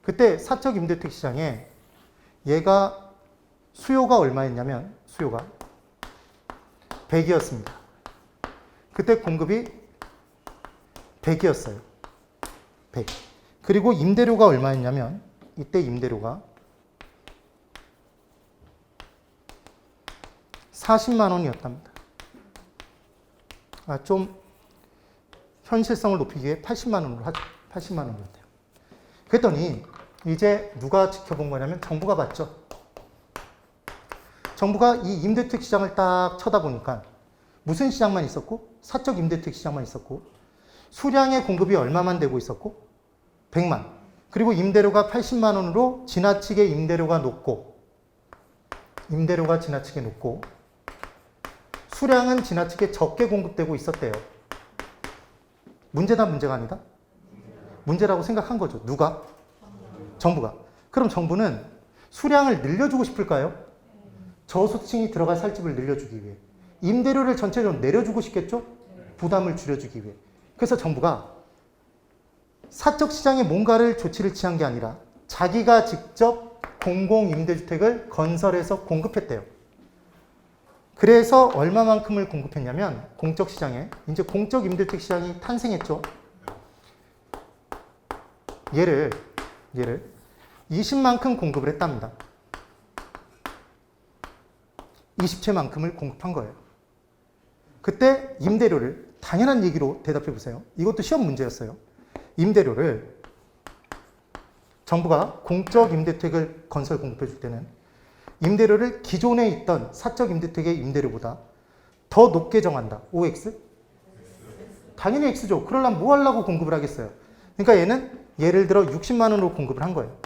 그때 사적 임대택 시장에 얘가 수요가 얼마였냐면, 수요가 100이었습니다. 그때 공급이 100이었어요. 100. 그리고 임대료가 얼마였냐면, 이때 임대료가 40만 원이었답니다. 좀 현실성을 높이기 위해 80만 원으로 하죠. 80만 원이었대요. 그랬더니 이제 누가 지켜본 거냐면 정부가 봤죠. 정부가 이 임대택 시장을 딱 쳐다보니까 무슨 시장만 있었고? 사적 임대택 시장만 있었고, 수량의 공급이 얼마만 되고 있었고? 100만. 그리고 임대료가 80만 원으로 지나치게 임대료가 높고, 수량은 지나치게 적게 공급되고 있었대요. 문제다, 문제가 아니다? 문제라고 생각한 거죠. 누가? 정부가. 그럼 정부는 수량을 늘려주고 싶을까요? 저소득층이 들어갈 살 집을 늘려주기 위해. 임대료를 전체적으로 내려주고 싶겠죠? 부담을 줄여주기 위해. 그래서 정부가 사적 시장에 뭔가를 조치를 취한 게 아니라 자기가 직접 공공임대주택을 건설해서 공급했대요. 그래서 얼마만큼을 공급했냐면 공적 시장에, 이제 공적 임대택 시장이 탄생했죠. 얘를 20만큼 공급을 했답니다. 20채만큼을 공급한 거예요. 그때 임대료를, 당연한 얘기로 대답해 보세요. 이것도 시험 문제였어요. 임대료를 정부가 공적 임대택을 건설 공급해 줄 때는 임대료를 기존에 있던 사적 임대택의 임대료보다 더 높게 정한다. OX? 당연히 X죠. 그러려면 뭐 하려고 공급을 하겠어요. 그러니까 얘는 예를 들어 60만 원으로 공급을 한 거예요.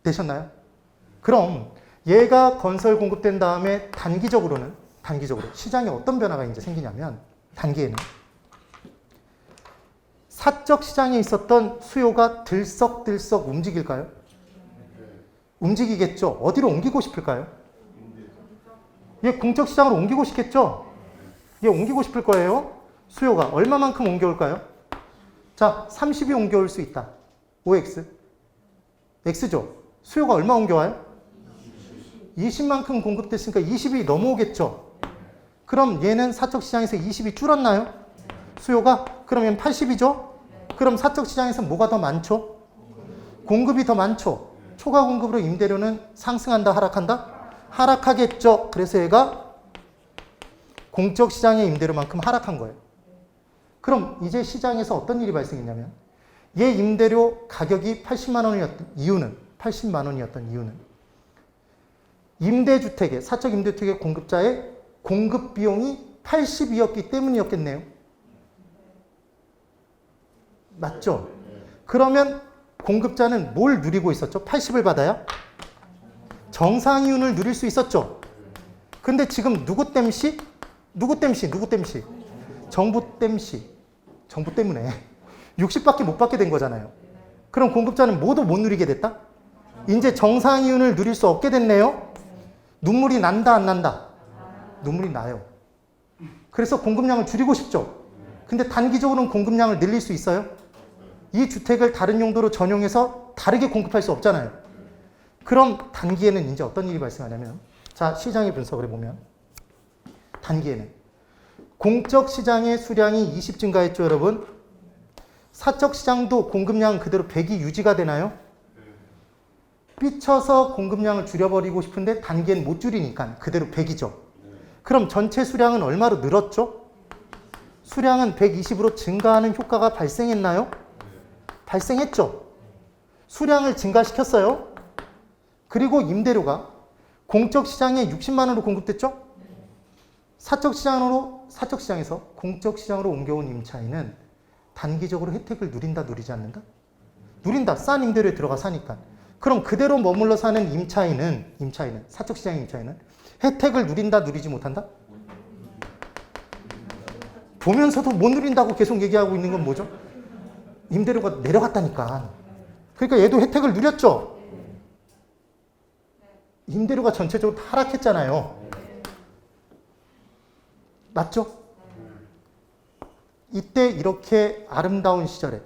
되셨나요? 그럼 얘가 건설 공급된 다음에 단기적으로 시장에 어떤 변화가 이제 생기냐면 단기에는 사적 시장에 있었던 수요가 들썩들썩 움직일까요? 움직이겠죠. 어디로 옮기고 싶을까요? 얘 공적 시장으로 옮기고 싶겠죠? 얘 옮기고 싶을 거예요. 수요가 얼마만큼 옮겨올까요? 자, 30이 옮겨올 수 있다. OX. X죠. 수요가 얼마 옮겨와요? 20만큼 공급됐으니까 20이 넘어오겠죠. 그럼 얘는 사적 시장에서 20이 줄었나요? 수요가? 그러면 80이죠? 그럼 사적 시장에서 뭐가 더 많죠? 공급이 더 많죠. 초과 공급으로 임대료는 상승한다, 하락한다? 하락하겠죠. 그래서 얘가 공적 시장의 임대료만큼 하락한 거예요. 그럼 이제 시장에서 어떤 일이 발생했냐면 얘 임대료 가격이 80만 원이었던 이유는 임대주택의 사적 임대주택의 공급자의 공급 비용이 80이었기 때문이었겠네요. 맞죠? 그러면 공급자는 뭘 누리고 있었죠? 80을 받아야 정상이윤을 누릴 수 있었죠. 근데 지금 누구 땜시? 정부 때문에 60밖에 못 받게 된 거잖아요. 그럼 공급자는 모두 못 누리게 됐다? 이제 정상이윤을 누릴 수 없게 됐네요. 눈물이 난다, 안 난다? 눈물이 나요. 그래서 공급량을 줄이고 싶죠. 근데 단기적으로는 공급량을 늘릴 수 있어요? 이 주택을 다른 용도로 전용해서 다르게 공급할 수 없잖아요. 그럼 단기에는 이제 어떤 일이 발생하냐면, 자, 시장의 분석을 해보면, 단기에는 공적 시장의 수량이 20 증가했죠, 여러분? 사적 시장도 공급량 그대로 100이 유지가 되나요? 삐쳐서 공급량을 줄여버리고 싶은데 단기엔 못 줄이니까 그대로 100이죠. 그럼 전체 수량은 얼마로 늘었죠? 수량은 120으로 증가하는 효과가 발생했나요? 발생했죠. 수량을 증가시켰어요. 그리고 임대료가 공적 시장에 60만 원으로 공급됐죠? 사적 시장에서 공적 시장으로 옮겨온 임차인은 단기적으로 혜택을 누린다, 누리지 않는다? 누린다. 싼 임대료에 들어가 사니까. 그럼 그대로 머물러 사는 사적 시장의 임차인은 혜택을 누린다, 누리지 못한다? 보면서도 못 누린다고 계속 얘기하고 있는 건 뭐죠? 임대료가 내려갔다니까. 그러니까 얘도 혜택을 누렸죠? 임대료가 전체적으로 하락했잖아요. 맞죠? 이때 이렇게 아름다운 시절에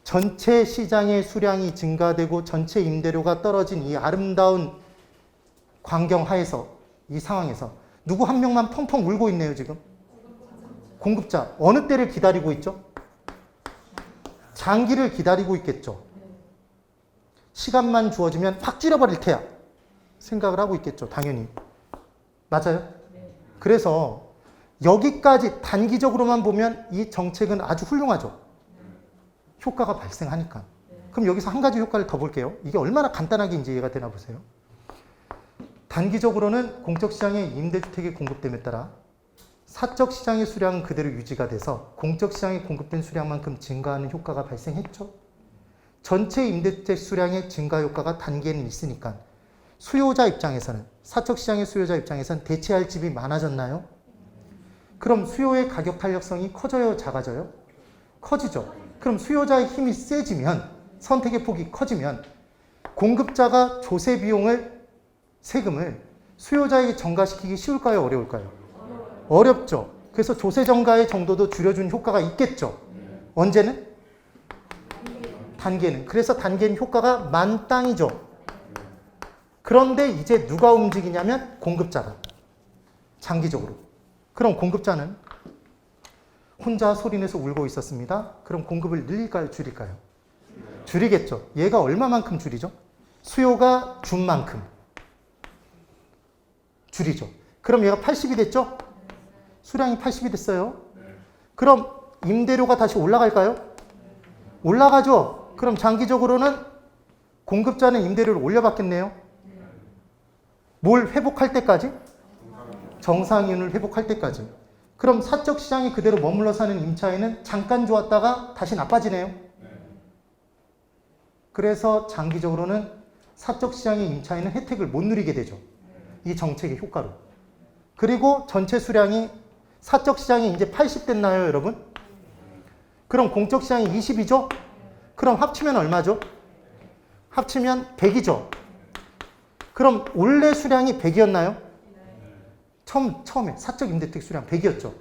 전체 시장의 수량이 증가되고 전체 임대료가 떨어진 이 아름다운 광경 하에서, 이 상황에서 누구 한 명만 펑펑 울고 있네요, 지금. 공급자. 어느 때를 기다리고 있죠? 장기를 기다리고 있겠죠. 시간만 주어지면 확 줄여버릴 테야 생각을 하고 있겠죠, 당연히. 맞아요? 그래서 여기까지 단기적으로만 보면 이 정책은 아주 훌륭하죠. 효과가 발생하니까. 그럼 여기서 한 가지 효과를 더 볼게요. 이게 얼마나 간단하게 이제 이해가 되나 보세요. 단기적으로는 공적시장의 임대주택의 공급됨에 따라 사적시장의 수량은 그대로 유지가 돼서 공적시장에 공급된 수량만큼 증가하는 효과가 발생했죠. 전체 임대주택 수량의 증가 효과가 단기에는 있으니까 수요자 입장에서는, 사적시장의 수요자 입장에서는 대체할 집이 많아졌나요? 그럼 수요의 가격 탄력성이 커져요, 작아져요? 커지죠. 그럼 수요자의 힘이 세지면, 선택의 폭이 커지면 공급자가 조세 비용을, 세금을 수요자에게 전가시키기 쉬울까요, 어려울까요? 어렵죠. 그래서 조세 전가의 정도도 줄여준 효과가 있겠죠. 언제는? 단기에는. 그래서 단기에는 효과가 만땅이죠. 그런데 이제 누가 움직이냐면 공급자다. 장기적으로. 그럼 공급자는 혼자 소리내서 울고 있었습니다. 그럼 공급을 늘릴까요, 줄일까요? 줄이겠죠. 얘가 얼마만큼 줄이죠? 수요가 준 만큼 줄이죠. 그럼 얘가 80이 됐죠? 수량이 80이 됐어요. 그럼 임대료가 다시 올라갈까요? 올라가죠. 그럼 장기적으로는 공급자는 임대료를 올려받겠네요. 뭘 회복할 때까지? 정상이윤을 회복할 때까지. 그럼 사적 시장이 그대로 머물러 사는 임차인은 잠깐 좋았다가 다시 나빠지네요. 그래서 장기적으로는 사적 시장의 임차인은 혜택을 못 누리게 되죠. 이 정책의 효과로. 그리고 전체 수량이 사적 시장이 이제 80 됐나요, 여러분? 그럼 공적 시장이 20이죠? 그럼 합치면 얼마죠? 합치면 100이죠. 그럼 원래 수량이 100이었나요? 처음에 사적 임대택 수량 100이었죠.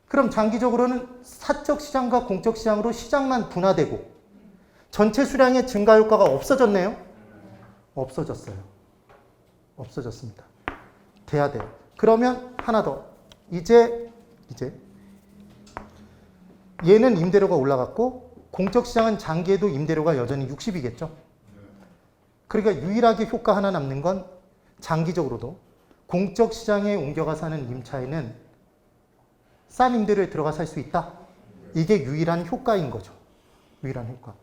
그럼 장기적으로는 사적 시장과 공적 시장으로 시장만 분화되고 전체 수량의 증가 효과가 없어졌네요? 없어졌어요. 없어졌습니다. 돼야 돼요. 그러면 하나 더. 이제 얘는 임대료가 올라갔고 공적 시장은 장기에도 임대료가 여전히 60이겠죠. 그러니까 유일하게 효과 하나 남는 건 장기적으로도 공적 시장에 옮겨가 사는 임차인은 싼 임대료에 들어가 살 수 있다. 이게 유일한 효과인 거죠. 유일한 효과.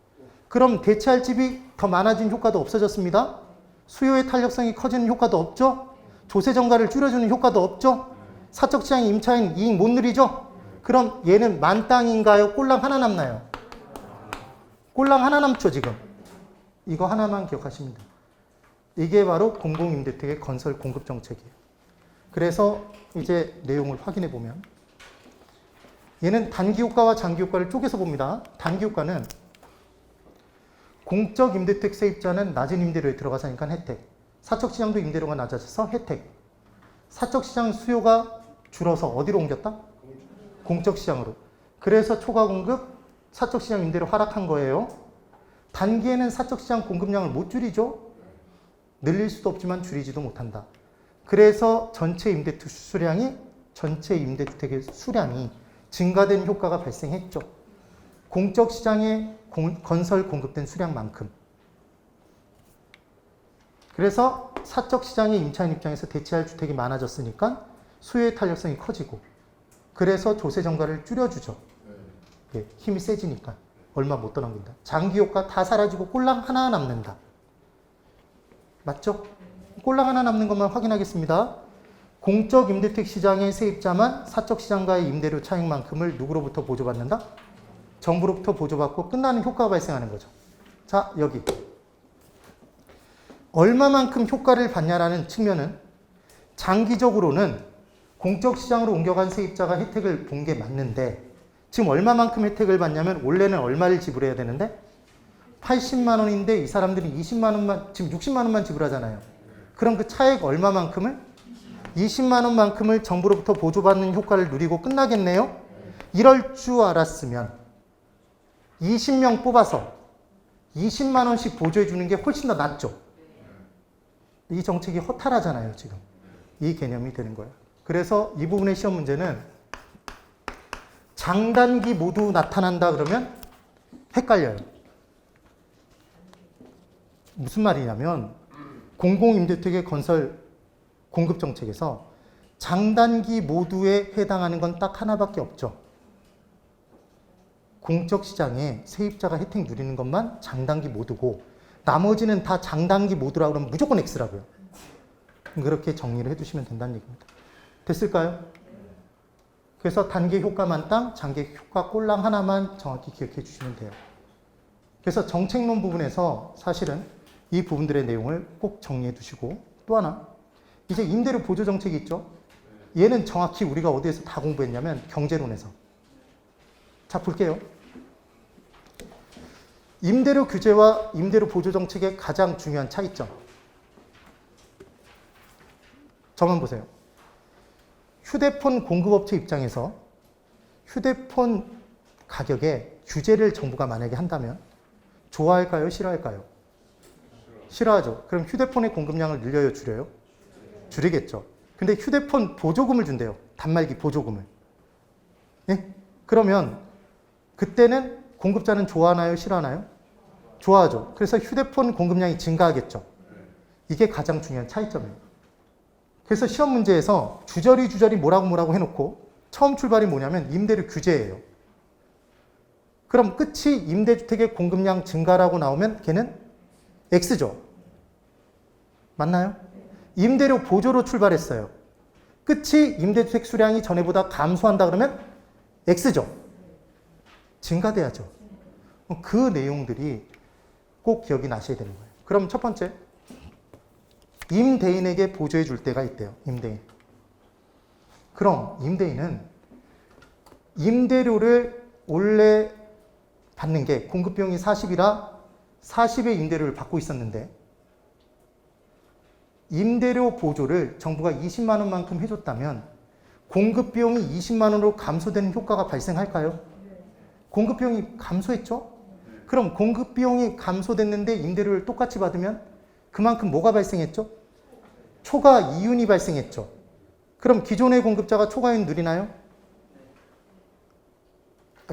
그럼 대체할 집이 더 많아진 효과도 없어졌습니다. 수요의 탄력성이 커지는 효과도 없죠. 조세 정가를 줄여주는 효과도 없죠. 사적 시장의 임차인 이익 못 누리죠. 그럼 얘는 만땅인가요? 꼴랑 하나 남나요? 꼴랑 하나 남죠, 지금. 이거 하나만 기억하시면 돼요. 이게 바로 공공임대택의 건설 공급 정책이에요. 그래서 이제 내용을 확인해 보면 얘는 단기 효과와 장기 효과를 쪼개서 봅니다. 단기 효과는 공적 임대택 세입자는 낮은 임대료에 들어가 사니까 혜택. 사적 시장도 임대료가 낮아져서 혜택. 사적 시장 수요가 줄어서 어디로 옮겼다? 공적 시장으로. 그래서 초과 공급, 사적 시장 임대료 하락한 거예요. 단기에는 사적 시장 공급량을 못 줄이죠. 늘릴 수도 없지만 줄이지도 못한다. 그래서 전체 임대주택의 수량이 증가된 효과가 발생했죠. 공적 시장에 건설 공급된 수량만큼. 그래서 사적 시장의 임차인 입장에서 대체할 주택이 많아졌으니까 수요의 탄력성이 커지고 그래서 조세 정가를 줄여주죠. 예, 힘이 세지니까 얼마 못 더 넘긴다. 장기 효과 다 사라지고 꼴랑 하나 남는다. 맞죠? 꼴랑 하나 남는 것만 확인하겠습니다. 공적 임대택 시장의 세입자만 사적 시장과의 임대료 차익만큼을 누구로부터 보조받는다? 정부로부터 보조받고 끝나는 효과가 발생하는 거죠. 자, 여기. 얼마만큼 효과를 받냐라는 측면은 장기적으로는 공적 시장으로 옮겨간 세입자가 혜택을 본 게 맞는데 지금 얼마만큼 혜택을 받냐면 원래는 얼마를 지불해야 되는데 80만 원인데 이 사람들이 20만 원만 지금 60만 원만 지불하잖아요. 그럼 그 차액 얼마만큼을 20만 원만큼을 정부로부터 보조받는 효과를 누리고 끝나겠네요. 이럴 줄 알았으면 20명 뽑아서 20만 원씩 보조해 주는 게 훨씬 더 낫죠. 이 정책이 허탈하잖아요, 지금. 이 개념이 되는 거예요. 그래서 이 부분의 시험 문제는 장단기 모두 나타난다 그러면 헷갈려요. 무슨 말이냐면 공공임대택의 건설 공급 정책에서 장단기 모두에 해당하는 건 딱 하나밖에 없죠. 공적 시장에 세입자가 혜택 누리는 것만 장단기 모두고 나머지는 다 장단기 모두라고 그러면 무조건 X라고요. 그렇게 정리를 해두시면 된다는 얘기입니다. 됐을까요? 그래서 단기 효과만 땅, 장기 효과 꼴랑 하나만 정확히 기억해 주시면 돼요. 그래서 정책론 부분에서 사실은 이 부분들의 내용을 꼭 정리해 두시고 또 하나 이제 임대료 보조 정책이 있죠. 얘는 정확히 우리가 어디에서 다 공부했냐면 경제론에서. 자, 볼게요. 임대료 규제와 임대료 보조 정책의 가장 중요한 차이점. 저만 보세요. 휴대폰 공급업체 입장에서 휴대폰 가격에 규제를 정부가 만약에 한다면 좋아할까요? 싫어할까요? 싫어하죠. 그럼 휴대폰의 공급량을 늘려요? 줄여요? 줄이겠죠. 근데 휴대폰 보조금을 준대요. 단말기 보조금을. 예? 그러면 그때는 공급자는 좋아하나요? 싫어하나요? 좋아하죠. 그래서 휴대폰 공급량이 증가하겠죠. 이게 가장 중요한 차이점이에요. 그래서 시험 문제에서 주저리 뭐라고 해놓고 처음 출발이 뭐냐면 임대료 규제예요. 그럼 끝이 임대주택의 공급량 증가라고 나오면 걔는 X죠. 맞나요? 임대료 보조로 출발했어요. 끝이 임대주택 수량이 전에보다 감소한다 그러면 X죠. 증가돼야죠. 그 내용들이 꼭 기억이 나셔야 되는 거예요. 그럼 첫 번째, 임대인에게 보조해 줄 때가 있대요. 임대인. 그럼 임대인은 임대료를 원래 받는 게 공급비용이 40이라 40의 임대료를 받고 있었는데 임대료 보조를 정부가 20만 원만큼 해줬다면 공급비용이 20만 원으로 감소되는 효과가 발생할까요? 공급비용이 감소했죠? 그럼 공급비용이 감소됐는데 임대료를 똑같이 받으면 그만큼 뭐가 발생했죠? 초과 이윤이 발생했죠. 그럼 기존의 공급자가 초과 이윤 누리나요?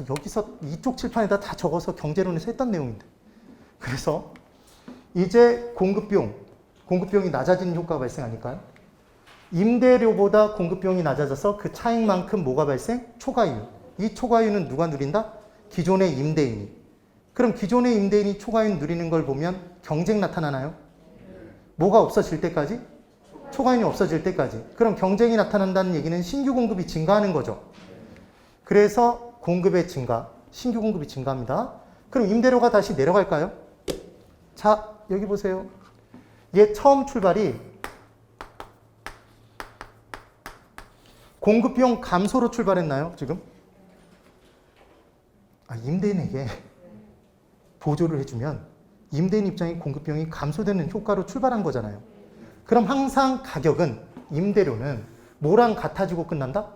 여기서 이쪽 칠판에다 다 적어서 경제론에서 했던 내용인데. 그래서 이제 공급비용이 낮아지는 효과가 발생하니까요. 임대료보다 공급비용이 낮아져서 그 차익만큼 뭐가 발생? 초과이윤. 이 초과이윤은 누가 누린다? 기존의 임대인이. 그럼 기존의 임대인이 초과이윤 누리는 걸 보면 경쟁 나타나나요? 뭐가 없어질 때까지? 초과이윤이 없어질 때까지. 그럼 경쟁이 나타난다는 얘기는 신규 공급이 증가하는 거죠. 그래서 공급의 증가, 신규 공급이 증가합니다. 그럼 임대료가 다시 내려갈까요? 자, 여기 보세요. 얘 처음 출발이 공급비용 감소로 출발했나요, 지금? 임대인에게 보조를 해주면 임대인 입장에 공급비용이 감소되는 효과로 출발한 거잖아요. 그럼 항상 가격은, 임대료는 뭐랑 같아지고 끝난다?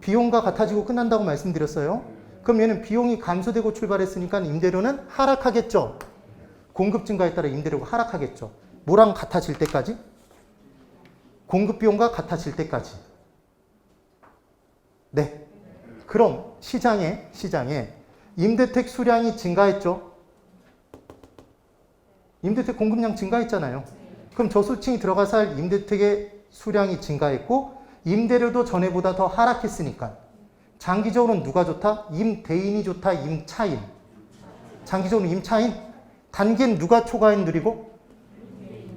비용과 같아지고 끝난다고 말씀드렸어요. 그럼 얘는 비용이 감소되고 출발했으니까 임대료는 하락하겠죠. 공급 증가에 따라 임대료가 하락하겠죠. 뭐랑 같아질 때까지? 공급비용과 같아질 때까지. 네. 그럼 시장에 임대택 수량이 증가했죠. 임대택 공급량 증가했잖아요. 그럼 저소득층이 들어가서 할 임대택의 수량이 증가했고 임대료도 전에보다 더 하락했으니까 장기적으로는 누가 좋다? 임대인이 좋다? 임차인? 장기적으로는 임차인? 단기엔 누가 초과이윤 누리고?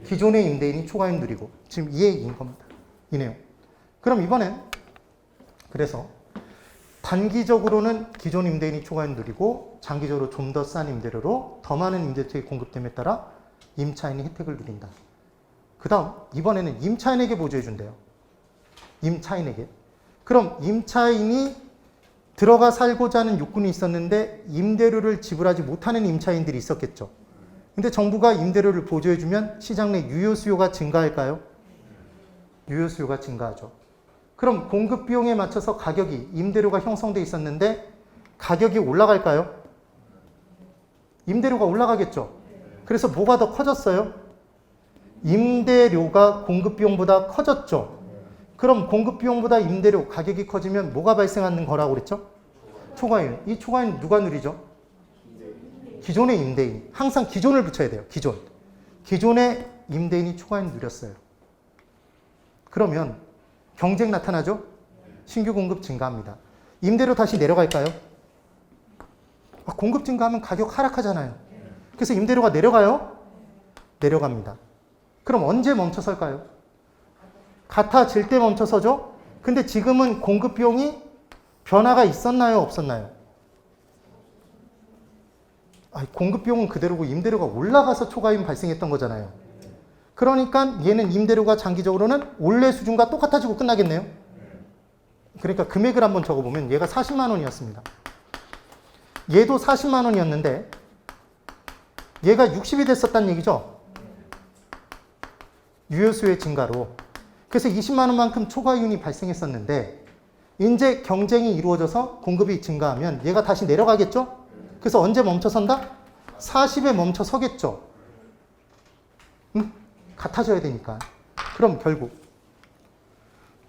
기존의 임대인이 초과이윤 누리고. 지금 이 얘기인 겁니다. 이 내용. 그럼 이번엔 그래서 단기적으로는 기존 임대인이 초과이윤 누리고 장기적으로 좀 더 싼 임대료로 더 많은 임대택이 공급됨에 따라 임차인이 혜택을 누린다. 그 다음 이번에는 임차인에게 보조해 준대요. 임차인에게. 그럼 임차인이 들어가 살고자 하는 욕구는 있었는데 임대료를 지불하지 못하는 임차인들이 있었겠죠. 근데 정부가 임대료를 보조해 주면 시장 내 유효 수요가 증가할까요? 유효 수요가 증가하죠. 그럼 공급 비용에 맞춰서 가격이, 임대료가 형성돼 있었는데 가격이 올라갈까요? 임대료가 올라가겠죠. 그래서 뭐가 더 커졌어요? 임대료가 공급 비용보다 커졌죠. 그럼 공급 비용보다 임대료 가격이 커지면 뭐가 발생하는 거라고 그랬죠? 초과이윤. 이 초과이윤 누가 누리죠? 기존의 임대인. 항상 기존을 붙여야 돼요. 기존. 기존의 임대인이 초과이윤 누렸어요. 그러면 경쟁 나타나죠? 신규 공급 증가합니다. 임대료 다시 내려갈까요? 공급 증가하면 가격 하락하잖아요. 그래서 임대료가 내려가요? 내려갑니다. 그럼 언제 멈춰설까요? 같아질 때 멈춰서죠? 근데 지금은 공급 비용이 변화가 있었나요? 없었나요? 공급 비용은 그대로고 임대료가 올라가서 초과이윤 발생했던 거잖아요. 그러니까 얘는 임대료가 장기적으로는 원래 수준과 똑같아지고 끝나겠네요. 그러니까 금액을 한번 적어보면 얘가 40만 원이었습니다. 얘도 40만 원이었는데 얘가 60이 됐었다는 얘기죠. 유효수요의 증가로. 그래서 20만 원만큼 초과이윤이 발생했었는데 이제 경쟁이 이루어져서 공급이 증가하면 얘가 다시 내려가겠죠? 그래서 언제 멈춰선다? 40에 멈춰서겠죠. 같아져야 되니까. 그럼 결국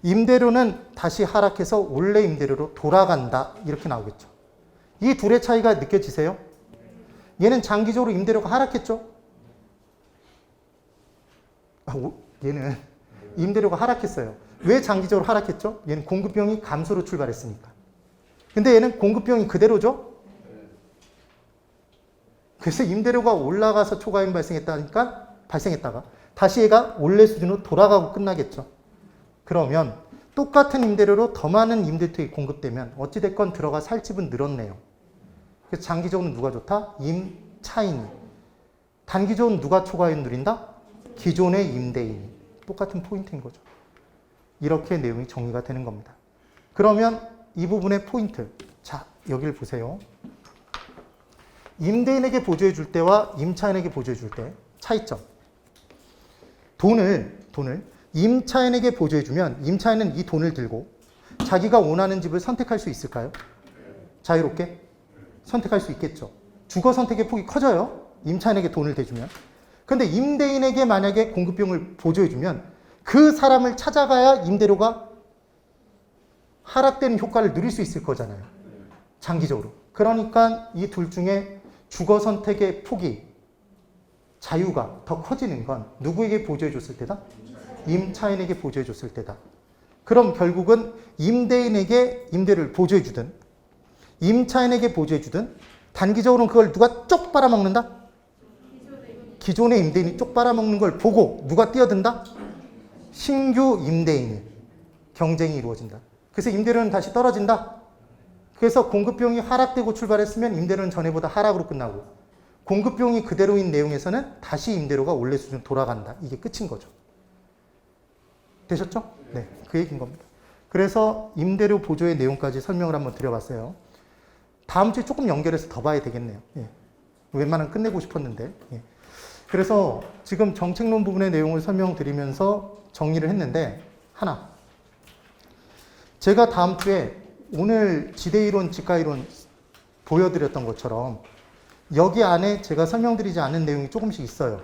임대료는 다시 하락해서 원래 임대료로 돌아간다. 이렇게 나오겠죠. 이 둘의 차이가 느껴지세요? 얘는 장기적으로 임대료가 하락했죠? 얘는 임대료가 하락했어요. 왜 장기적으로 하락했죠? 얘는 공급비용이 감소로 출발했으니까. 근데 얘는 공급비용이 그대로죠? 그래서 임대료가 올라가서 초과이윤 발생했다가 다시 얘가 원래 수준으로 돌아가고 끝나겠죠. 그러면 똑같은 임대료로 더 많은 임대택이 공급되면 어찌됐건 들어가 살 집은 늘었네요. 그래서 장기적으로 누가 좋다? 임차인이. 단기적으로 누가 초과이윤 누린다? 기존의 임대인이. 똑같은 포인트인 거죠. 이렇게 내용이 정리가 되는 겁니다. 그러면 이 부분의 포인트. 자, 여기를 보세요. 임대인에게 보조해 줄 때와 임차인에게 보조해 줄 때 차이점. 돈을 임차인에게 보조해 주면 임차인은 이 돈을 들고 자기가 원하는 집을 선택할 수 있을까요? 자유롭게 선택할 수 있겠죠. 주거 선택의 폭이 커져요. 임차인에게 돈을 대주면. 근데 임대인에게 만약에 공급 비용을 보조해 주면 그 사람을 찾아가야 임대료가 하락되는 효과를 누릴 수 있을 거잖아요. 장기적으로. 그러니까 이 둘 중에 주거 선택의 폭이 자유가 더 커지는 건 누구에게 보조해 줬을 때다? 임차인에게 보조해 줬을 때다. 그럼 결국은 임대인에게 임대를 보조해 주든 임차인에게 보조해 주든 단기적으로는 그걸 누가 쪽 빨아먹는다? 기존의 임대인이 쪽 빨아먹는 걸 보고 누가 뛰어든다? 신규 임대인이 경쟁이 이루어진다. 그래서 임대료는 다시 떨어진다. 그래서 공급비용이 하락되고 출발했으면 임대료는 전에보다 하락으로 끝나고 공급비용이 그대로인 내용에서는 다시 임대료가 원래 수준 돌아간다. 이게 끝인 거죠. 되셨죠? 네, 그 얘기인 겁니다. 그래서 임대료 보조의 내용까지 설명을 한번 드려봤어요. 다음 주에 조금 연결해서 더 봐야 되겠네요. 예. 웬만하면 끝내고 싶었는데. 예. 그래서 지금 정책론 부분의 내용을 설명드리면서 정리를 했는데 하나. 제가 다음 주에 오늘 지대이론, 직가이론 보여드렸던 것처럼 여기 안에 제가 설명드리지 않은 내용이 조금씩 있어요.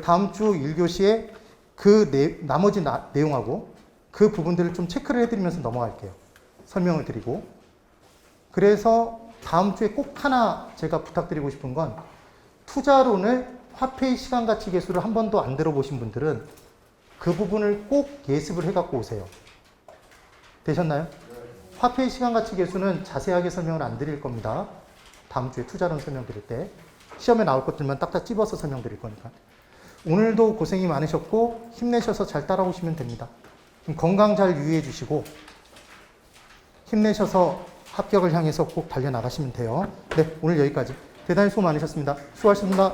다음 주 1교시에 그 나머지 내용하고 그 부분들을 좀 체크를 해드리면서 넘어갈게요. 설명을 드리고. 그래서 다음 주에 꼭 하나 제가 부탁드리고 싶은 건 투자론을 화폐의 시간가치 계수를 한 번도 안 들어보신 분들은 그 부분을 꼭 예습을 해갖고 오세요. 되셨나요? 화폐의 시간가치 계수는 자세하게 설명을 안 드릴 겁니다. 다음 주에 투자론 설명드릴 때. 시험에 나올 것들만 딱딱 찝어서 설명드릴 거니까. 오늘도 고생이 많으셨고 힘내셔서 잘 따라오시면 됩니다. 건강 잘 유의해 주시고 힘내셔서 합격을 향해서 꼭 달려나가시면 돼요. 네, 오늘 여기까지. 대단히 수고 많으셨습니다. 수고하셨습니다.